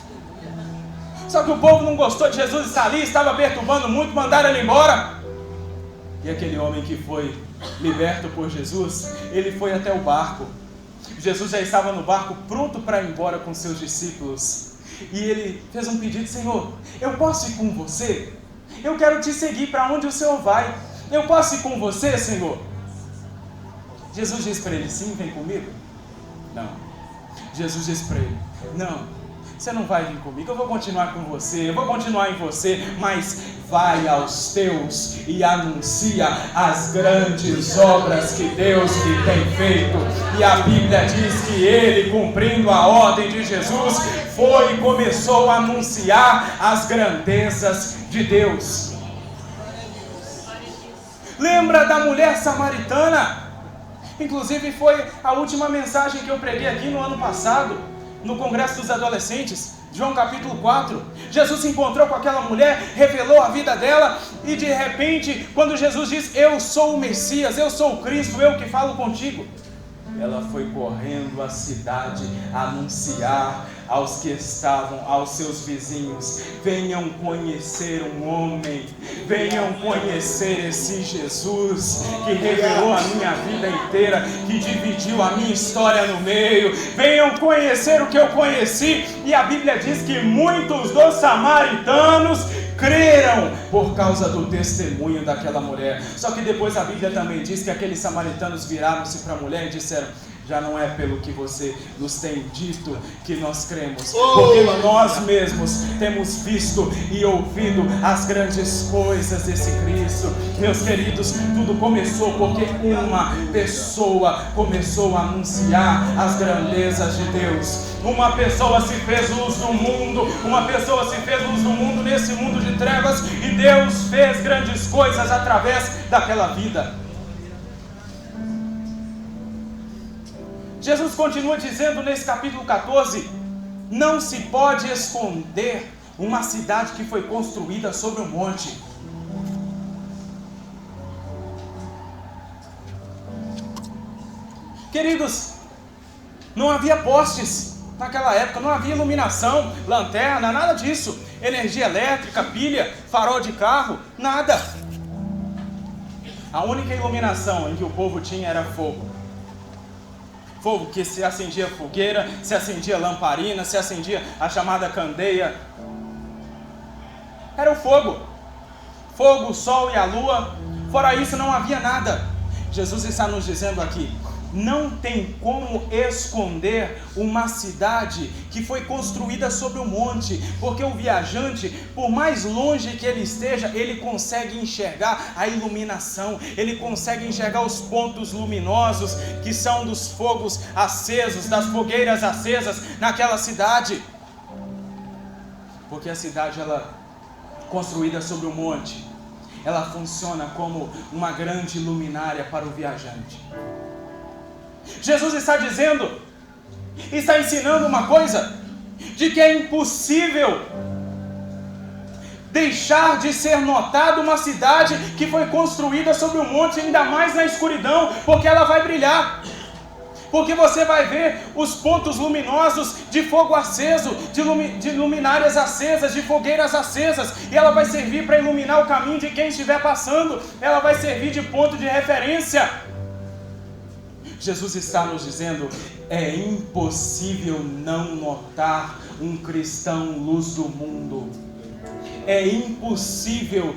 Só que o povo não gostou de Jesus estar ali, estava perturbando muito, mandaram ele embora. E aquele homem que foi liberto por Jesus, ele foi até o barco. Jesus já estava no barco pronto para ir embora com seus discípulos. E ele fez um pedido: Senhor, eu posso ir com você? Eu quero te seguir para onde o Senhor vai. Eu posso ir com você, Senhor? Jesus disse para ele: sim, vem comigo. Não. Jesus disse para ele: não, você não vai vir comigo, eu vou continuar com você, eu vou continuar em você, mas vai aos teus e anuncia as grandes obras que Deus lhe tem feito. E a Bíblia diz que ele, cumprindo a ordem de Jesus, foi e começou a anunciar as grandezas de Deus. Lembra da mulher samaritana? Inclusive foi a última mensagem que eu preguei aqui no ano passado, no Congresso dos Adolescentes, João capítulo 4. Jesus se encontrou com aquela mulher, revelou a vida dela, e de repente, quando Jesus diz: eu sou o Messias, eu sou o Cristo, eu que falo contigo, ela foi correndo à cidade anunciar aos que estavam, aos seus vizinhos: venham conhecer um homem, venham conhecer esse Jesus que revelou a minha vida inteira, que dividiu a minha história no meio. Venham conhecer o que eu conheci. E a Bíblia diz que muitos dos samaritanos creram por causa do testemunho daquela mulher. Só que depois a Bíblia também diz que aqueles samaritanos viraram-se para a mulher e disseram: já não é pelo que você nos tem dito que nós cremos, porque nós mesmos temos visto e ouvido as grandes coisas desse Cristo. Meus queridos, tudo começou porque uma pessoa começou a anunciar as grandezas de Deus. Uma pessoa se fez luz do mundo, nesse mundo de trevas, e Deus fez grandes coisas através daquela vida. Jesus continua dizendo nesse capítulo 14: não se pode esconder uma cidade que foi construída sobre um monte. Queridos, não havia postes naquela época, não havia iluminação, lanterna, nada disso, energia elétrica, pilha, farol de carro, nada. A única iluminação em que o povo tinha era fogo. Fogo que se acendia fogueira, se acendia lamparina, se acendia a chamada candeia. Era o fogo. Fogo, o sol e a lua. Fora isso não havia nada. Jesus está nos dizendo aqui: não tem como esconder uma cidade que foi construída sobre um monte, porque o viajante, por mais longe que ele esteja, ele consegue enxergar a iluminação, ele consegue enxergar os pontos luminosos que são dos fogos acesos, das fogueiras acesas naquela cidade, porque a cidade, ela construída sobre um monte, ela funciona como uma grande luminária para o viajante. Jesus está dizendo, está ensinando uma coisa, de que é impossível deixar de ser notado uma cidade que foi construída sobre um monte, ainda mais na escuridão, porque ela vai brilhar, porque você vai ver os pontos luminosos de fogo aceso, de luminárias acesas, de fogueiras acesas, e ela vai servir para iluminar o caminho de quem estiver passando, ela vai servir de ponto de referência. Jesus está nos dizendo, é impossível não notar um cristão luz do mundo. É impossível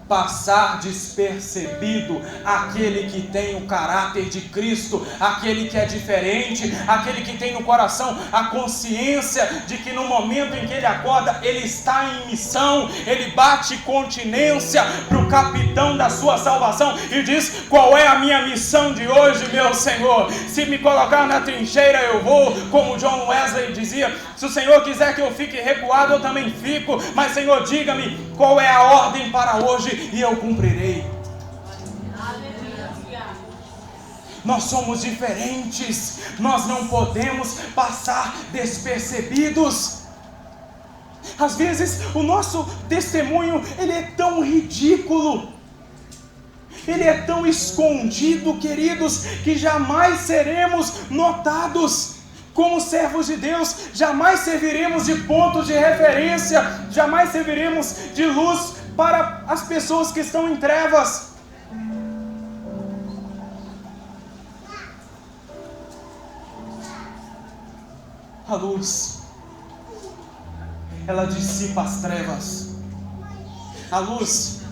passar despercebido aquele que tem o caráter de Cristo, aquele que é diferente, aquele que tem no coração a consciência de que no momento em que ele acorda, ele está em missão, ele bate continência para o capitão da sua salvação e diz: qual é a minha missão de hoje, meu Senhor? Se me colocar na trincheira eu vou, como John Wesley dizia, se o Senhor quiser que eu fique recuado, eu também fico, mas Senhor, diga-me qual é a ordem para hoje e eu cumprirei. Nós somos diferentes, nós não podemos passar despercebidos. Às vezes o nosso testemunho, ele é tão ridículo, ele é tão escondido, queridos, que jamais seremos notados. Como servos de Deus, jamais serviremos de ponto de referência, jamais serviremos de luz para as pessoas que estão em trevas. A luz, ela dissipa as trevas. A luz,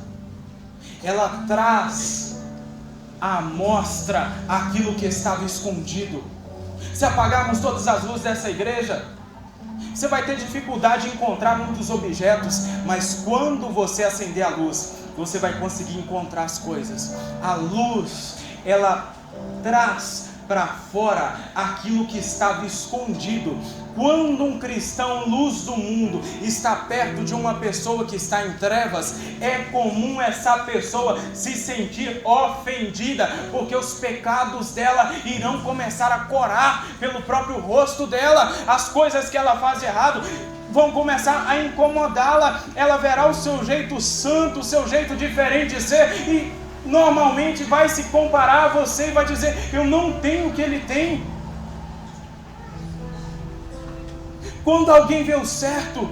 ela traz à mostra aquilo que estava escondido. Se apagarmos todas as luzes dessa igreja, você vai ter dificuldade em encontrar muitos objetos, mas quando você acender a luz, você vai conseguir encontrar as coisas. A luz, ela traz para fora aquilo que estava escondido. Quando um cristão luz do mundo está perto de uma pessoa que está em trevas, é comum essa pessoa se sentir ofendida, porque os pecados dela irão começar a corar pelo próprio rosto dela, as coisas que ela faz de errado vão começar a incomodá-la, ela verá o seu jeito santo, o seu jeito diferente de ser, e normalmente vai se comparar a você e vai dizer: eu não tenho o que ele tem. Quando alguém vê o certo,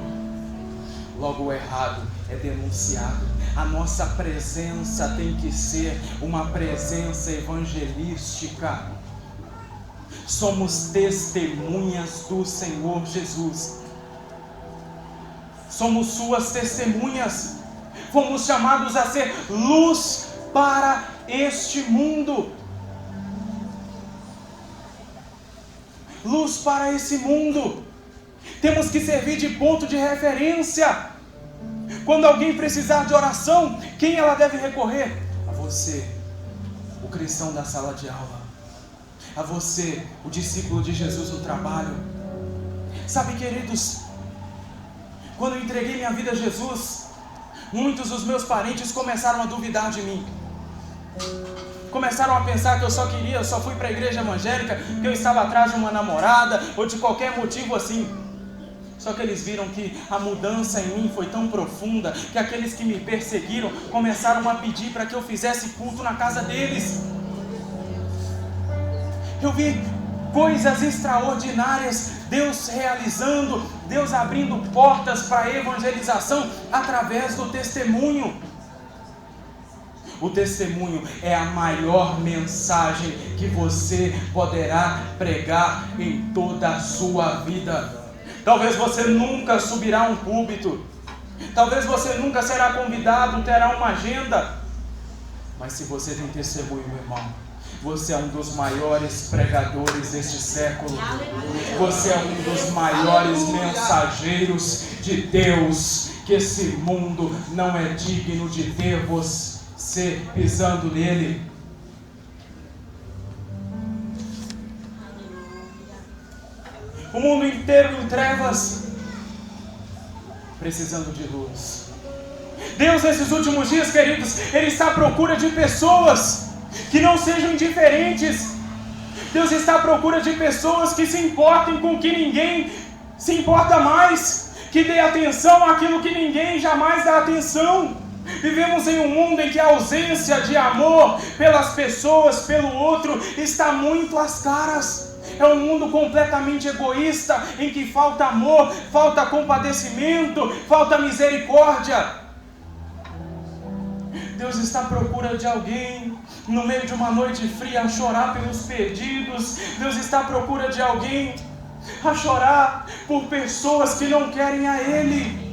logo o errado é denunciado. A nossa presença tem que ser uma presença evangelística. Somos testemunhas do Senhor Jesus. Somos suas testemunhas. Fomos chamados a ser luz para este mundo. luz para esse mundo. Temos que servir de ponto de referência. Quando alguém precisar de oração, quem ela deve recorrer? A você, o cristão da sala de aula. A você, o discípulo de Jesus no trabalho. Sabe, queridos, quando eu entreguei minha vida a Jesus, muitos dos meus parentes começaram a duvidar de mim. Começaram a pensar que eu só fui para a igreja evangélica porque eu estava atrás de uma namorada ou de qualquer motivo assim. Só que eles viram que a mudança em mim foi tão profunda que aqueles que me perseguiram começaram a pedir para que eu fizesse culto na casa deles. Eu vi coisas extraordinárias, Deus realizando, Deus abrindo portas para a evangelização através do testemunho. O testemunho é a maior mensagem que você poderá pregar em toda a sua vida. Talvez você nunca subirá a um púlpito, talvez você nunca será convidado, terá uma agenda, mas se você tem testemunho, meu irmão, você é um dos maiores pregadores deste século. Você é um dos maiores mensageiros de Deus, que esse mundo não é digno de ter você pisando nele. O mundo inteiro em trevas, precisando de luz. Deus, nesses últimos dias, queridos, Ele está à procura de pessoas que não sejam indiferentes. Deus está à procura de pessoas que se importem com o que ninguém se importa mais, que dê atenção àquilo que ninguém jamais dá atenção. Vivemos em um mundo em que a ausência de amor pelas pessoas, pelo outro, está muito às caras. É um mundo completamente egoísta, em que falta amor, falta compadecimento, falta misericórdia. Deus está à procura de alguém, no meio de uma noite fria, a chorar pelos perdidos. Deus está à procura de alguém, a chorar por pessoas que não querem a Ele.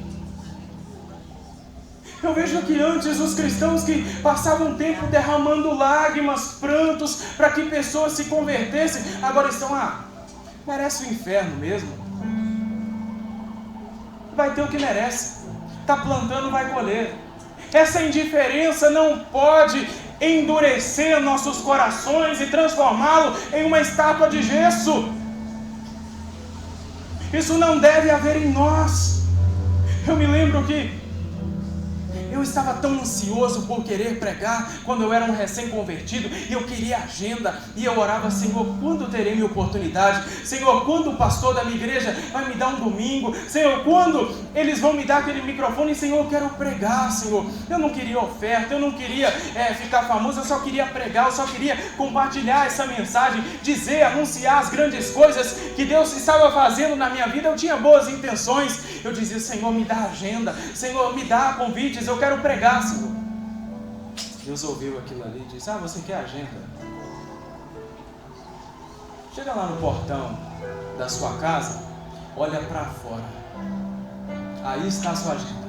Eu vejo que antes os cristãos que passavam tempo derramando lágrimas, prantos, para que pessoas se convertessem, agora estão, merece o inferno mesmo. Vai ter o que merece. Está plantando, vai colher. Essa indiferença não pode endurecer nossos corações e transformá-lo em uma estátua de gesso. Isso não deve haver em nós. Eu me lembro que eu estava tão ansioso por querer pregar quando eu era um recém-convertido, e eu queria agenda, e eu orava: Senhor, quando terei minha oportunidade? Senhor, quando o pastor da minha igreja vai me dar um domingo? Senhor, quando eles vão me dar aquele microfone? Senhor, eu quero pregar, Senhor. Eu não queria oferta, eu não queria ficar famoso, eu só queria pregar, eu só queria compartilhar essa mensagem, dizer, anunciar as grandes coisas que Deus estava fazendo na minha vida. Eu tinha boas intenções, eu dizia: Senhor, me dá agenda, Senhor, me dá convites, eu quero pregar, Senhor. Deus ouviu aquilo ali e disse: você quer agenda? Chega lá no portão da sua casa, olha para fora, aí está a sua agenda.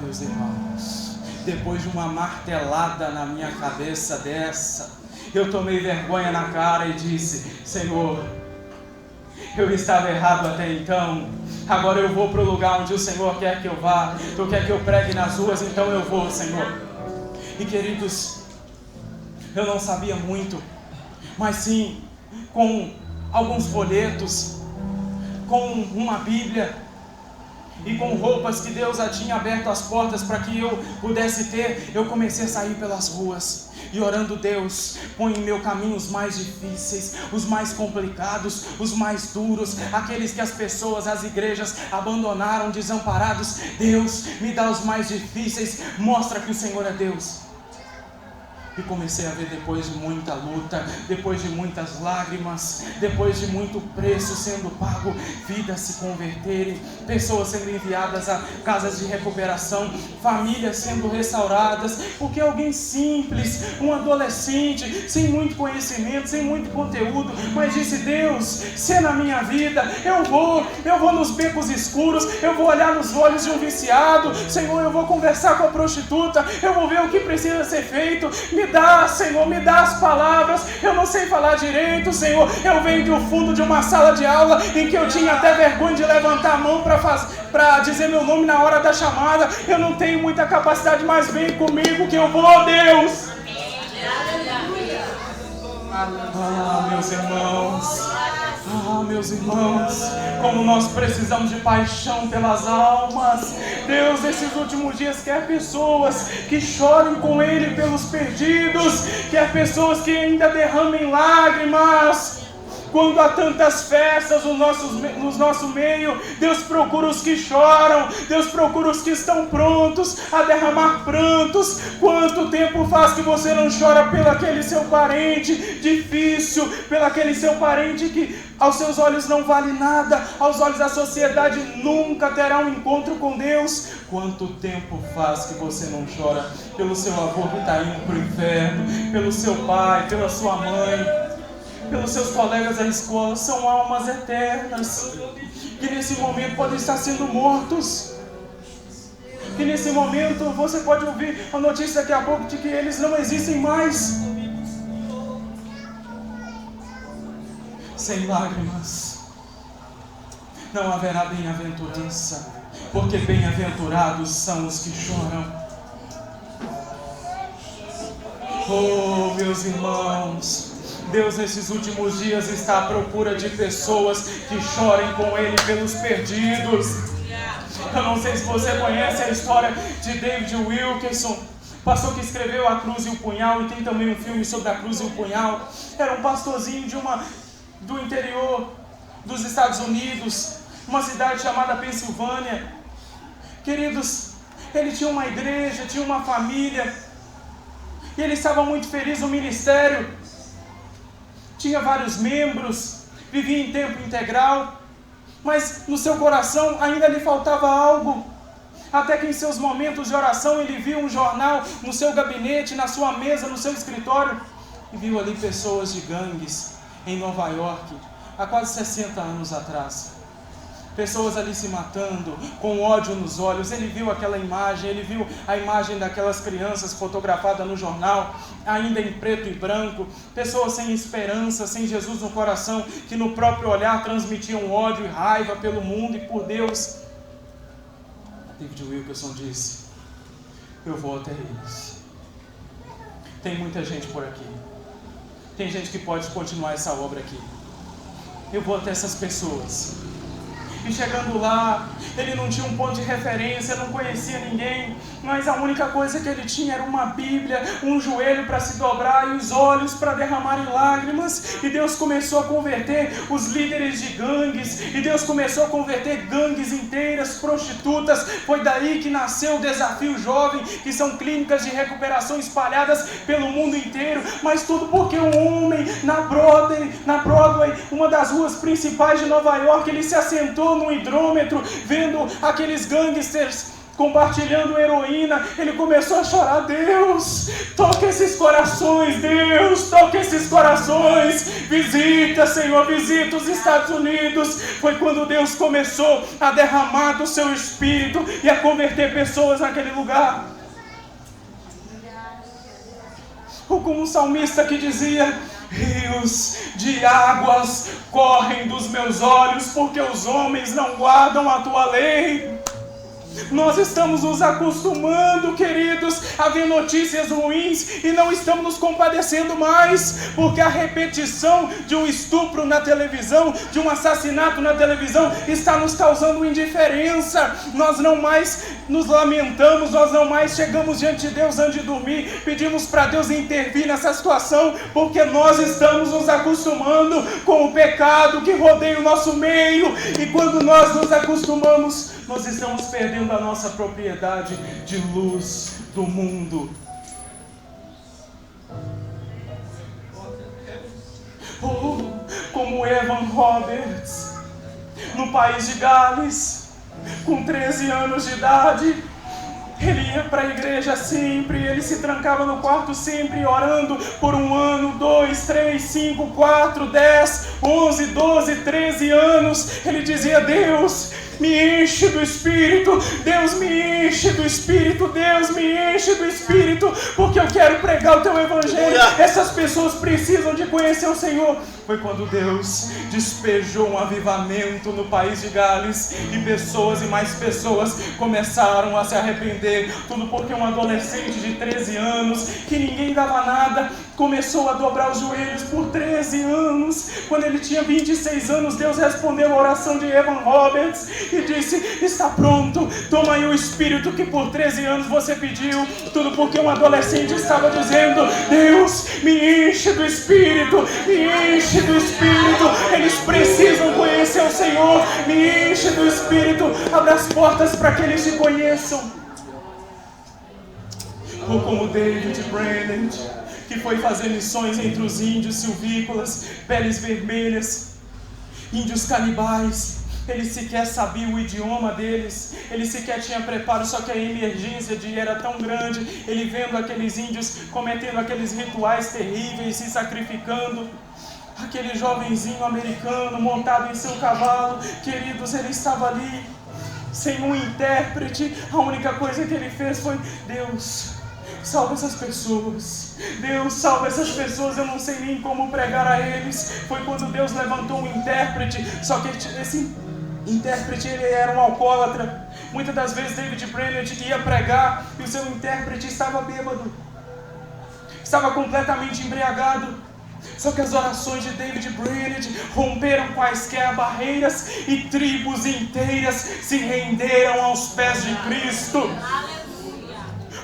Meus irmãos, depois de uma martelada na minha cabeça dessa, eu tomei vergonha na cara e disse: Senhor, eu estava errado até então, agora eu vou para o lugar onde o Senhor quer que eu vá. Tu quer que eu pregue nas ruas, então eu vou, Senhor. E queridos, eu não sabia muito, mas sim, com alguns folhetos, com uma Bíblia e com roupas que Deus já tinha aberto as portas para que eu pudesse ter, eu comecei a sair pelas ruas e orando: Deus, põe em meu caminho os mais difíceis, os mais complicados, os mais duros, aqueles que as pessoas, as igrejas abandonaram, desamparados. Deus, me dá os mais difíceis, mostra que o Senhor é Deus. E comecei a ver, depois de muita luta, depois de muitas lágrimas, depois de muito preço sendo pago, vidas se converterem, pessoas sendo enviadas a casas de recuperação, famílias sendo restauradas, porque alguém simples, um adolescente, sem muito conhecimento, sem muito conteúdo, mas disse: Deus, se é na minha vida, eu vou nos becos escuros, eu vou olhar nos olhos de um viciado, Senhor, eu vou conversar com a prostituta, eu vou ver o que precisa ser feito. Me dá, Senhor, me dá as palavras. Eu não sei falar direito, Senhor. Eu venho do fundo de uma sala de aula em que eu tinha até vergonha de levantar a mão para dizer meu nome na hora da chamada. Eu não tenho muita capacidade, mas vem comigo que eu vou, Deus. Meus irmãos. Meus irmãos, como nós precisamos de paixão pelas almas. Deus, nesses últimos dias, quer pessoas que chorem com Ele pelos perdidos, quer pessoas que ainda derramem lágrimas. Quando há tantas festas no nosso meio, Deus procura os que choram, Deus procura os que estão prontos a derramar prantos. Quanto tempo faz que você não chora pelo aquele seu parente difícil, pelo aquele seu parente que aos seus olhos não vale nada, aos olhos da sociedade nunca terá um encontro com Deus? Quanto tempo faz que você não chora pelo seu avô que está indo para o inferno, pelo seu pai, pela sua mãe, pelos seus colegas da escola? São almas eternas que nesse momento podem estar sendo mortos, que nesse momento você pode ouvir a notícia daqui a pouco de que eles não existem mais. Sem lágrimas não haverá bem-aventurança, porque bem-aventurados são os que choram. Oh, meus irmãos, Deus nesses últimos dias está à procura de pessoas que chorem com Ele pelos perdidos. Eu não sei se você conhece a história de David Wilkerson, pastor que escreveu A Cruz e o Punhal, e tem também um filme sobre a cruz e o punhal. Era um pastorzinho do interior dos Estados Unidos, uma cidade chamada Pensilvânia. Queridos, ele tinha uma igreja, tinha uma família, e ele estava muito feliz no ministério. Tinha vários membros, vivia em tempo integral, mas no seu coração ainda lhe faltava algo. Até que em seus momentos de oração ele viu um jornal no seu gabinete, na sua mesa, no seu escritório, e viu ali pessoas de gangues em Nova York, há quase 60 anos atrás. Pessoas ali se matando, com ódio nos olhos. Ele viu aquela imagem, ele viu a imagem daquelas crianças fotografadas no jornal, ainda em preto e branco. Pessoas sem esperança, sem Jesus no coração, que no próprio olhar transmitiam ódio e raiva pelo mundo e por Deus. David Wilkerson disse: eu vou até eles. Tem muita gente por aqui. Tem gente que pode continuar essa obra aqui. Eu vou até essas pessoas. E chegando lá, ele não tinha um ponto de referência, não conhecia ninguém, mas a única coisa que ele tinha era uma Bíblia, um joelho para se dobrar e os olhos para derramarem lágrimas. E Deus começou a converter os líderes de gangues, e Deus começou a converter gangues inteiras, prostitutas. Foi daí que nasceu o Desafio Jovem, que são clínicas de recuperação espalhadas pelo mundo inteiro. Mas tudo porque um homem na Broadway, uma das ruas principais de Nova York, ele se assentou no hidrômetro, vendo aqueles gangsters compartilhando heroína. Ele começou a chorar: Deus, toca esses corações, Deus, toca esses corações, visita, Senhor, visita os Estados Unidos. Foi quando Deus começou a derramar do seu Espírito e a converter pessoas naquele lugar. Ou como um salmista que dizia: rios de águas correm dos meus olhos, porque os homens não guardam a tua lei. Nós estamos nos acostumando, queridos, a ver notícias ruins e não estamos nos compadecendo mais, porque a repetição de um estupro na televisão, de um assassinato na televisão, está nos causando indiferença. Nós não mais nos lamentamos, nós não mais chegamos diante de Deus antes de dormir, pedimos para Deus intervir nessa situação, porque nós estamos nos acostumando com o pecado que rodeia o nosso meio, e quando nós nos acostumamos, nós estamos perdendo a nossa propriedade de luz do mundo. Oh, como Evan Roberts, no país de Gales, com 13 anos de idade, ele ia para a igreja sempre, ele se trancava no quarto sempre, orando por 1 ano, 2, 3, 5, 4, 10, 11, 12, 13 anos. Ele dizia: Deus, me enche do Espírito, Deus me enche do Espírito, Deus me enche do Espírito, porque eu quero pregar o teu evangelho. Essas pessoas precisam de conhecer o Senhor. Foi quando Deus despejou um avivamento no país de Gales, e pessoas e mais pessoas começaram a se arrepender, tudo porque um adolescente de 13 anos, que ninguém dava nada, começou a dobrar os joelhos por 13 anos. Quando ele tinha 26 anos, Deus respondeu a oração de Evan Roberts e disse: está pronto, toma aí o Espírito que por 13 anos você pediu, tudo porque um adolescente estava dizendo: Deus, me enche do Espírito, me enche do Espírito. Eles precisam conhecer o Senhor, me enche do Espírito, abre as portas para que eles te conheçam. Ou como David Brainerd, que foi fazer missões entre os índios silvícolas, peles vermelhas, índios canibais. Ele sequer sabia o idioma deles, ele sequer tinha preparo, só que a emergência era tão grande, ele vendo aqueles índios cometendo aqueles rituais terríveis, se sacrificando. Aquele jovenzinho americano montado em seu cavalo, queridos, ele estava ali, sem um intérprete. A única coisa que ele fez foi: Deus, salva essas pessoas, Deus, salva essas pessoas, eu não sei nem como pregar a eles. Foi quando Deus levantou um intérprete, só que esse intérprete, ele era um alcoólatra. Muitas das vezes David Brainerd ia pregar e o seu intérprete estava bêbado, estava completamente embriagado. Só que as orações de David Brainerd romperam quaisquer barreiras e tribos inteiras se renderam aos pés de Cristo.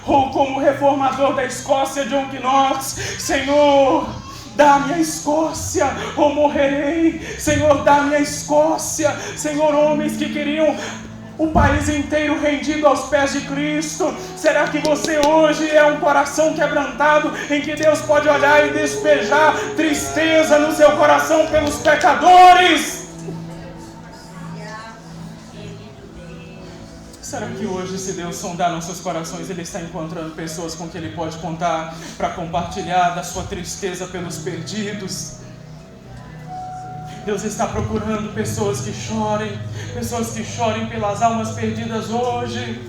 Ou como o reformador da Escócia, John Knox: Senhor, dá-me a Escócia ou morrerei. Senhor, dá-me a Escócia. Senhor, homens que queriam o país inteiro rendido aos pés de Cristo. Será que você hoje é um coração quebrantado, em que Deus pode olhar e despejar tristeza no seu coração pelos pecadores? Será que hoje, se Deus sondar nossos corações, Ele está encontrando pessoas com que Ele pode contar para compartilhar da sua tristeza pelos perdidos? Deus está procurando pessoas que chorem pelas almas perdidas hoje.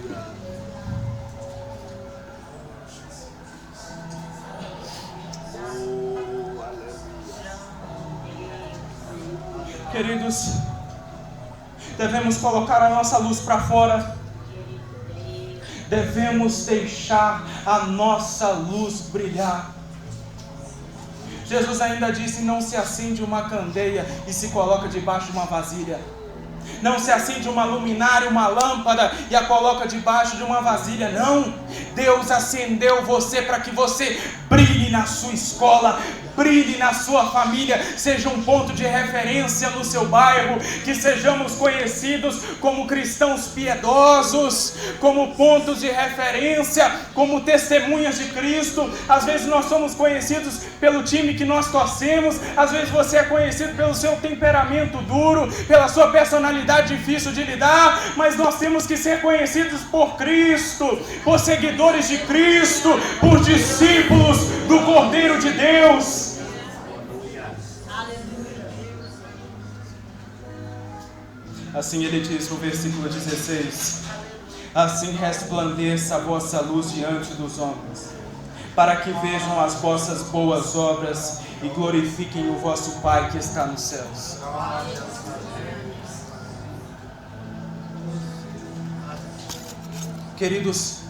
Queridos, devemos colocar a nossa luz para fora. Devemos deixar a nossa luz brilhar. Jesus ainda disse: não se acende uma candeia e se coloca debaixo de uma vasilha. Não se acende uma luminária, uma lâmpada e a coloca debaixo de uma vasilha. Não! Deus acendeu você para que você brilhe na sua escola, brilhe na sua família, seja um ponto de referência no seu bairro, que sejamos conhecidos como cristãos piedosos, como pontos de referência, como testemunhas de Cristo. Às vezes nós somos conhecidos pelo time que nós torcemos, às vezes você é conhecido pelo seu temperamento duro, pela sua personalidade difícil de lidar, mas nós temos que ser conhecidos por Cristo, por seguidores de Cristo, por discípulos do Cordeiro de Deus. Assim ele diz no versículo 16: assim resplandeça a vossa luz diante dos homens, para que vejam as vossas boas obras e glorifiquem o vosso Pai que está nos céus. Queridos,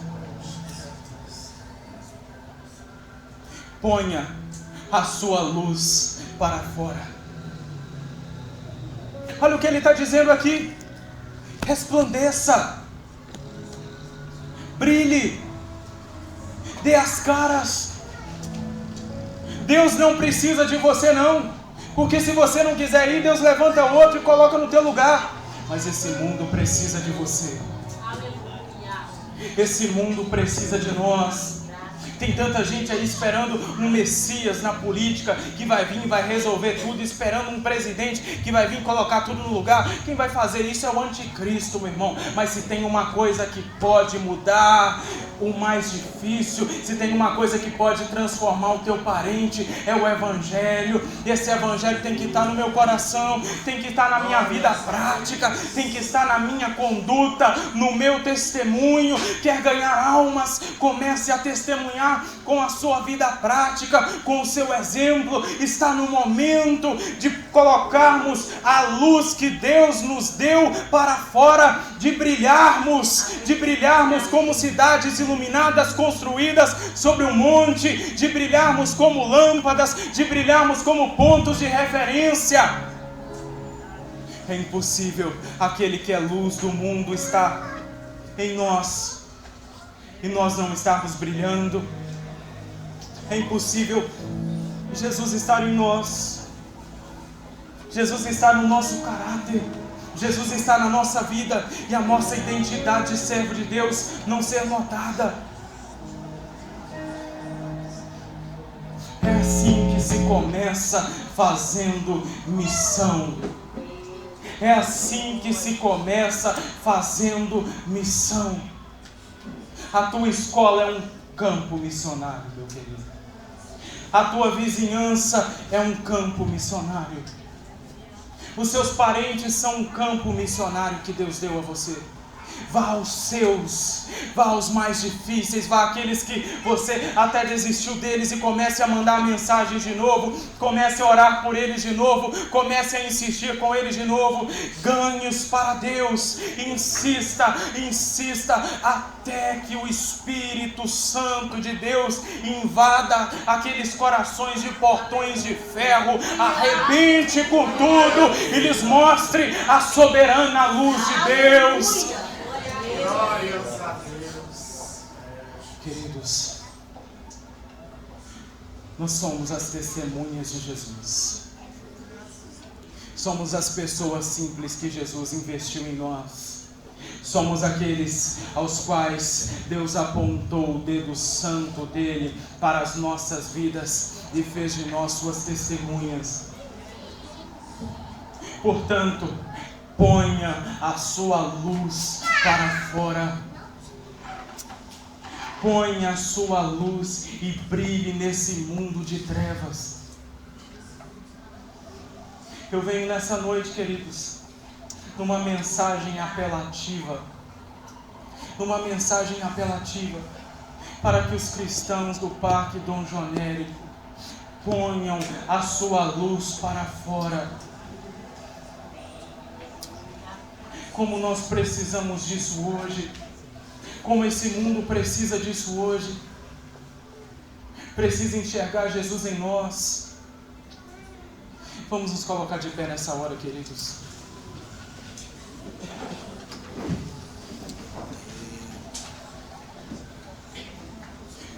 ponha a sua luz para fora. Olha o que ele está dizendo aqui: resplandeça, brilhe, dê as caras. Deus não precisa de você não, porque se você não quiser ir, Deus levanta outro e coloca no teu lugar. Mas esse mundo precisa de você. Esse mundo precisa de nós. Tem tanta gente aí esperando um Messias na política, que vai vir e vai resolver tudo, esperando um presidente que vai vir colocar tudo no lugar. Quem vai fazer isso é o anticristo, meu irmão. Mas se tem uma coisa que pode mudar o mais difícil, se tem uma coisa que pode transformar o teu parente, é o Evangelho. Esse Evangelho tem que estar no meu coração, tem que estar na minha vida prática, tem que estar na minha conduta, no meu testemunho. Quer ganhar almas? Comece a testemunhar com a sua vida prática, com o seu exemplo. Está no momento de colocarmos a luz que Deus nos deu para fora, de brilharmos como cidades iluminadas, construídas sobre um monte, de brilharmos como lâmpadas, de brilharmos como pontos de referência. É impossível aquele que é luz do mundo estar em nós e nós não estarmos brilhando. É impossível Jesus estar em nós, Jesus está no nosso caráter, Jesus está na nossa vida e a nossa identidade de servo de Deus não ser notada. É assim que se começa fazendo missão. É assim que se começa fazendo missão. A tua escola é um campo missionário, meu querido. A tua vizinhança é um campo missionário. Os seus parentes são um campo missionário que Deus deu a você. Vá aos seus, vá aos mais difíceis, vá àqueles que você até desistiu deles e comece a mandar mensagens de novo, comece a orar por eles de novo, comece a insistir com eles de novo. Ganhe-os para Deus, insista até que o Espírito Santo de Deus invada aqueles corações de portões de ferro, arrebente com tudo e lhes mostre a soberana luz de Deus. Glórias a Deus. Queridos, nós somos as testemunhas de Jesus. Somos as pessoas simples que Jesus investiu em nós. Somos aqueles aos quais Deus apontou o dedo santo dele para as nossas vidas e fez de nós suas testemunhas. Portanto, ponha a sua luz para fora. Ponha a sua luz e brilhe nesse mundo de trevas. Eu venho nessa noite, queridos, numa mensagem apelativa. Numa mensagem apelativa para que os cristãos do Parque Dom Joanérico ponham a sua luz para fora. Como nós precisamos disso hoje, como esse mundo precisa disso hoje, precisa enxergar Jesus em nós. Vamos nos colocar de pé nessa hora, queridos.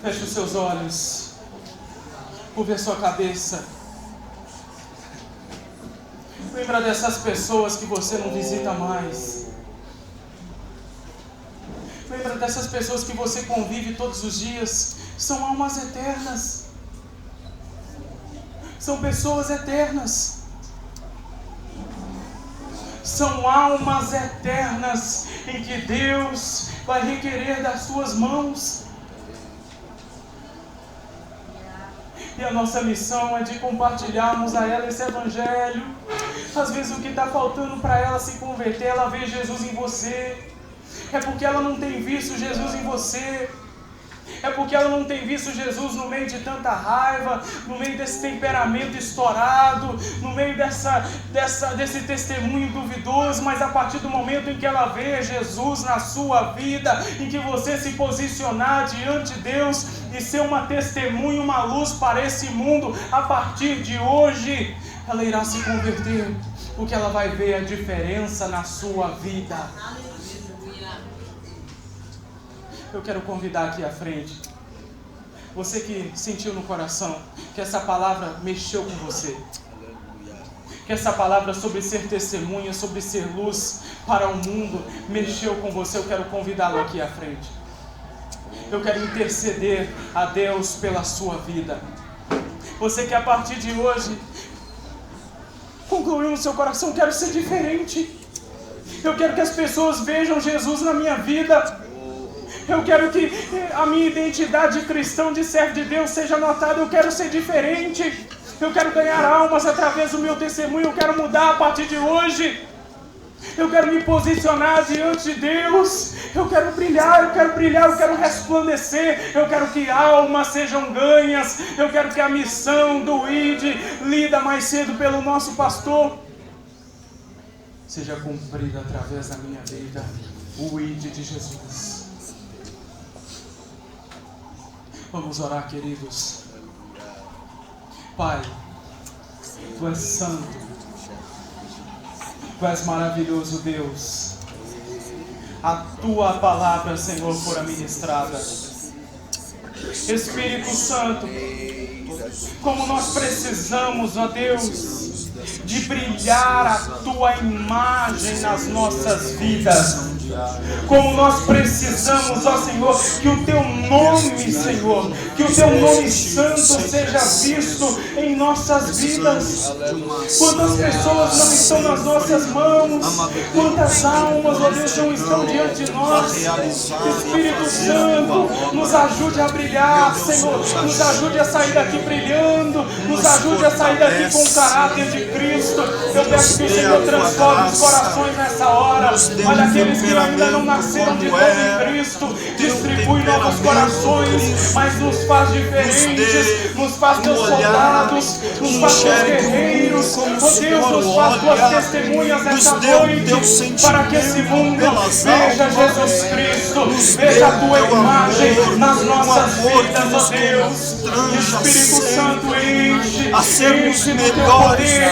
Feche os seus olhos, curve a sua cabeça. Lembra dessas pessoas que você não visita mais. Lembra dessas pessoas que você convive todos os dias. São almas eternas. São pessoas eternas. São almas eternas em que Deus vai requerer das suas mãos. E a nossa missão é de compartilharmos a ela esse Evangelho. Às vezes o que está faltando para ela se converter, ela vê Jesus em você. É porque ela não tem visto Jesus em você. É porque ela não tem visto Jesus no meio de tanta raiva, no meio desse temperamento estourado, no meio desse testemunho duvidoso. Mas a partir do momento em que ela vê Jesus na sua vida, em que você se posicionar diante de Deus e ser uma testemunha, uma luz para esse mundo, a partir de hoje, ela irá se converter, porque ela vai ver a diferença na sua vida. Eu quero convidar aqui à frente, você que sentiu no coração que essa palavra mexeu com você, que essa palavra sobre ser testemunha, sobre ser luz para o mundo, mexeu com você, eu quero convidá-lo aqui à frente. Eu quero interceder a Deus pela sua vida. Você que a partir de hoje concluiu no seu coração: quero ser diferente, eu quero que as pessoas vejam Jesus na minha vida. Eu quero que a minha identidade de cristão, de servo de Deus, seja notada. Eu quero ser diferente. Eu quero ganhar almas através do meu testemunho. Eu quero mudar a partir de hoje. Eu quero me posicionar diante de Deus. Eu quero brilhar, eu quero resplandecer. Eu quero que almas sejam ganhas. Eu quero que a missão do ID, lida mais cedo pelo nosso pastor, seja cumprida através da minha vida. O ID de Jesus. Vamos orar, queridos. Pai, Tu és santo, Tu és maravilhoso, Deus. A Tua palavra, Senhor, fora ministrada. Espírito Santo, como nós precisamos, ó Deus, de brilhar a Tua imagem nas nossas vidas. Como nós precisamos, ó Senhor, que o Teu nome, Senhor, que o Teu nome santo seja visto em nossas vidas. Quantas pessoas não estão nas nossas mãos, quantas almas, ó Deus, não estão diante de nós. Espírito Santo, nos ajude a brilhar, Senhor, nos ajude a sair daqui brilhando, nos ajude a sair daqui com o caráter de Cristo. Eu peço que o Senhor transforme os corações nessa hora. Olha, aqueles que ainda não nasceram de novo em Cristo, distribui novos corações, mas nos faz diferentes, nos faz teus soldados, nos faz teus guerreiros. Oh Deus, nos faz tuas testemunhas nessa noite, para que esse mundo veja Jesus Cristo, veja a tua imagem nas nossas vidas, ó Deus. Espírito Santo, enche do teu poder,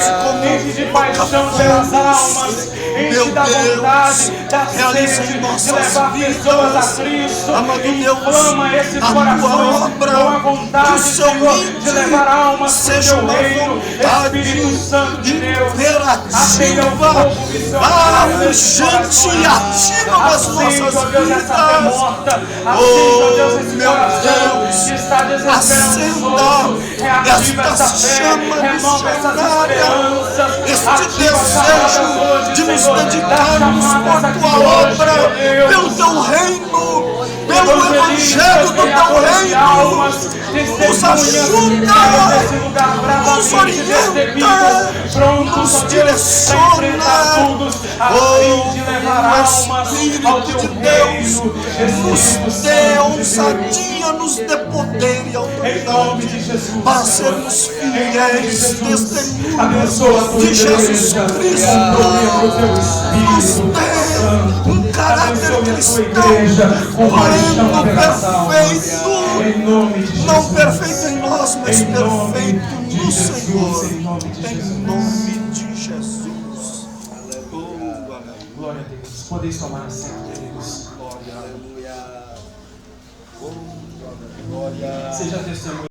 enche de paixão pelas almas, enche da vontade, da sede de levar pessoas a Cristo. Inflama esses corações com a vontade, Senhor, de levar almas para o teu reino. Espírito Santo de Deus, atenha o fogo missionário desses corações. Acende, ó Deus, essa fé morta. Acende, ó Deus, esse coração que está desesperançoso. Reativa essa fé, renova essas esperanças. Ativa as palavras hoje, de nos Senhor, dedicarmos por Tua obra, pelo Teu reino, pelo Evangelho do Teu reino. Nos ajuda, nos orienta, nos direciona. Espírito de Deus, nos dê ousadia, nos dê poder e autoridade para sermos fiéis testemunhas de Jesus Cristo. Nos dê um caráter cristão pleno, perfeito, não perfeito em nós, mas perfeito no Senhor, em nome de Jesus. Glória a Deus. Podeis tomar assento, queridos. Seja testemunho.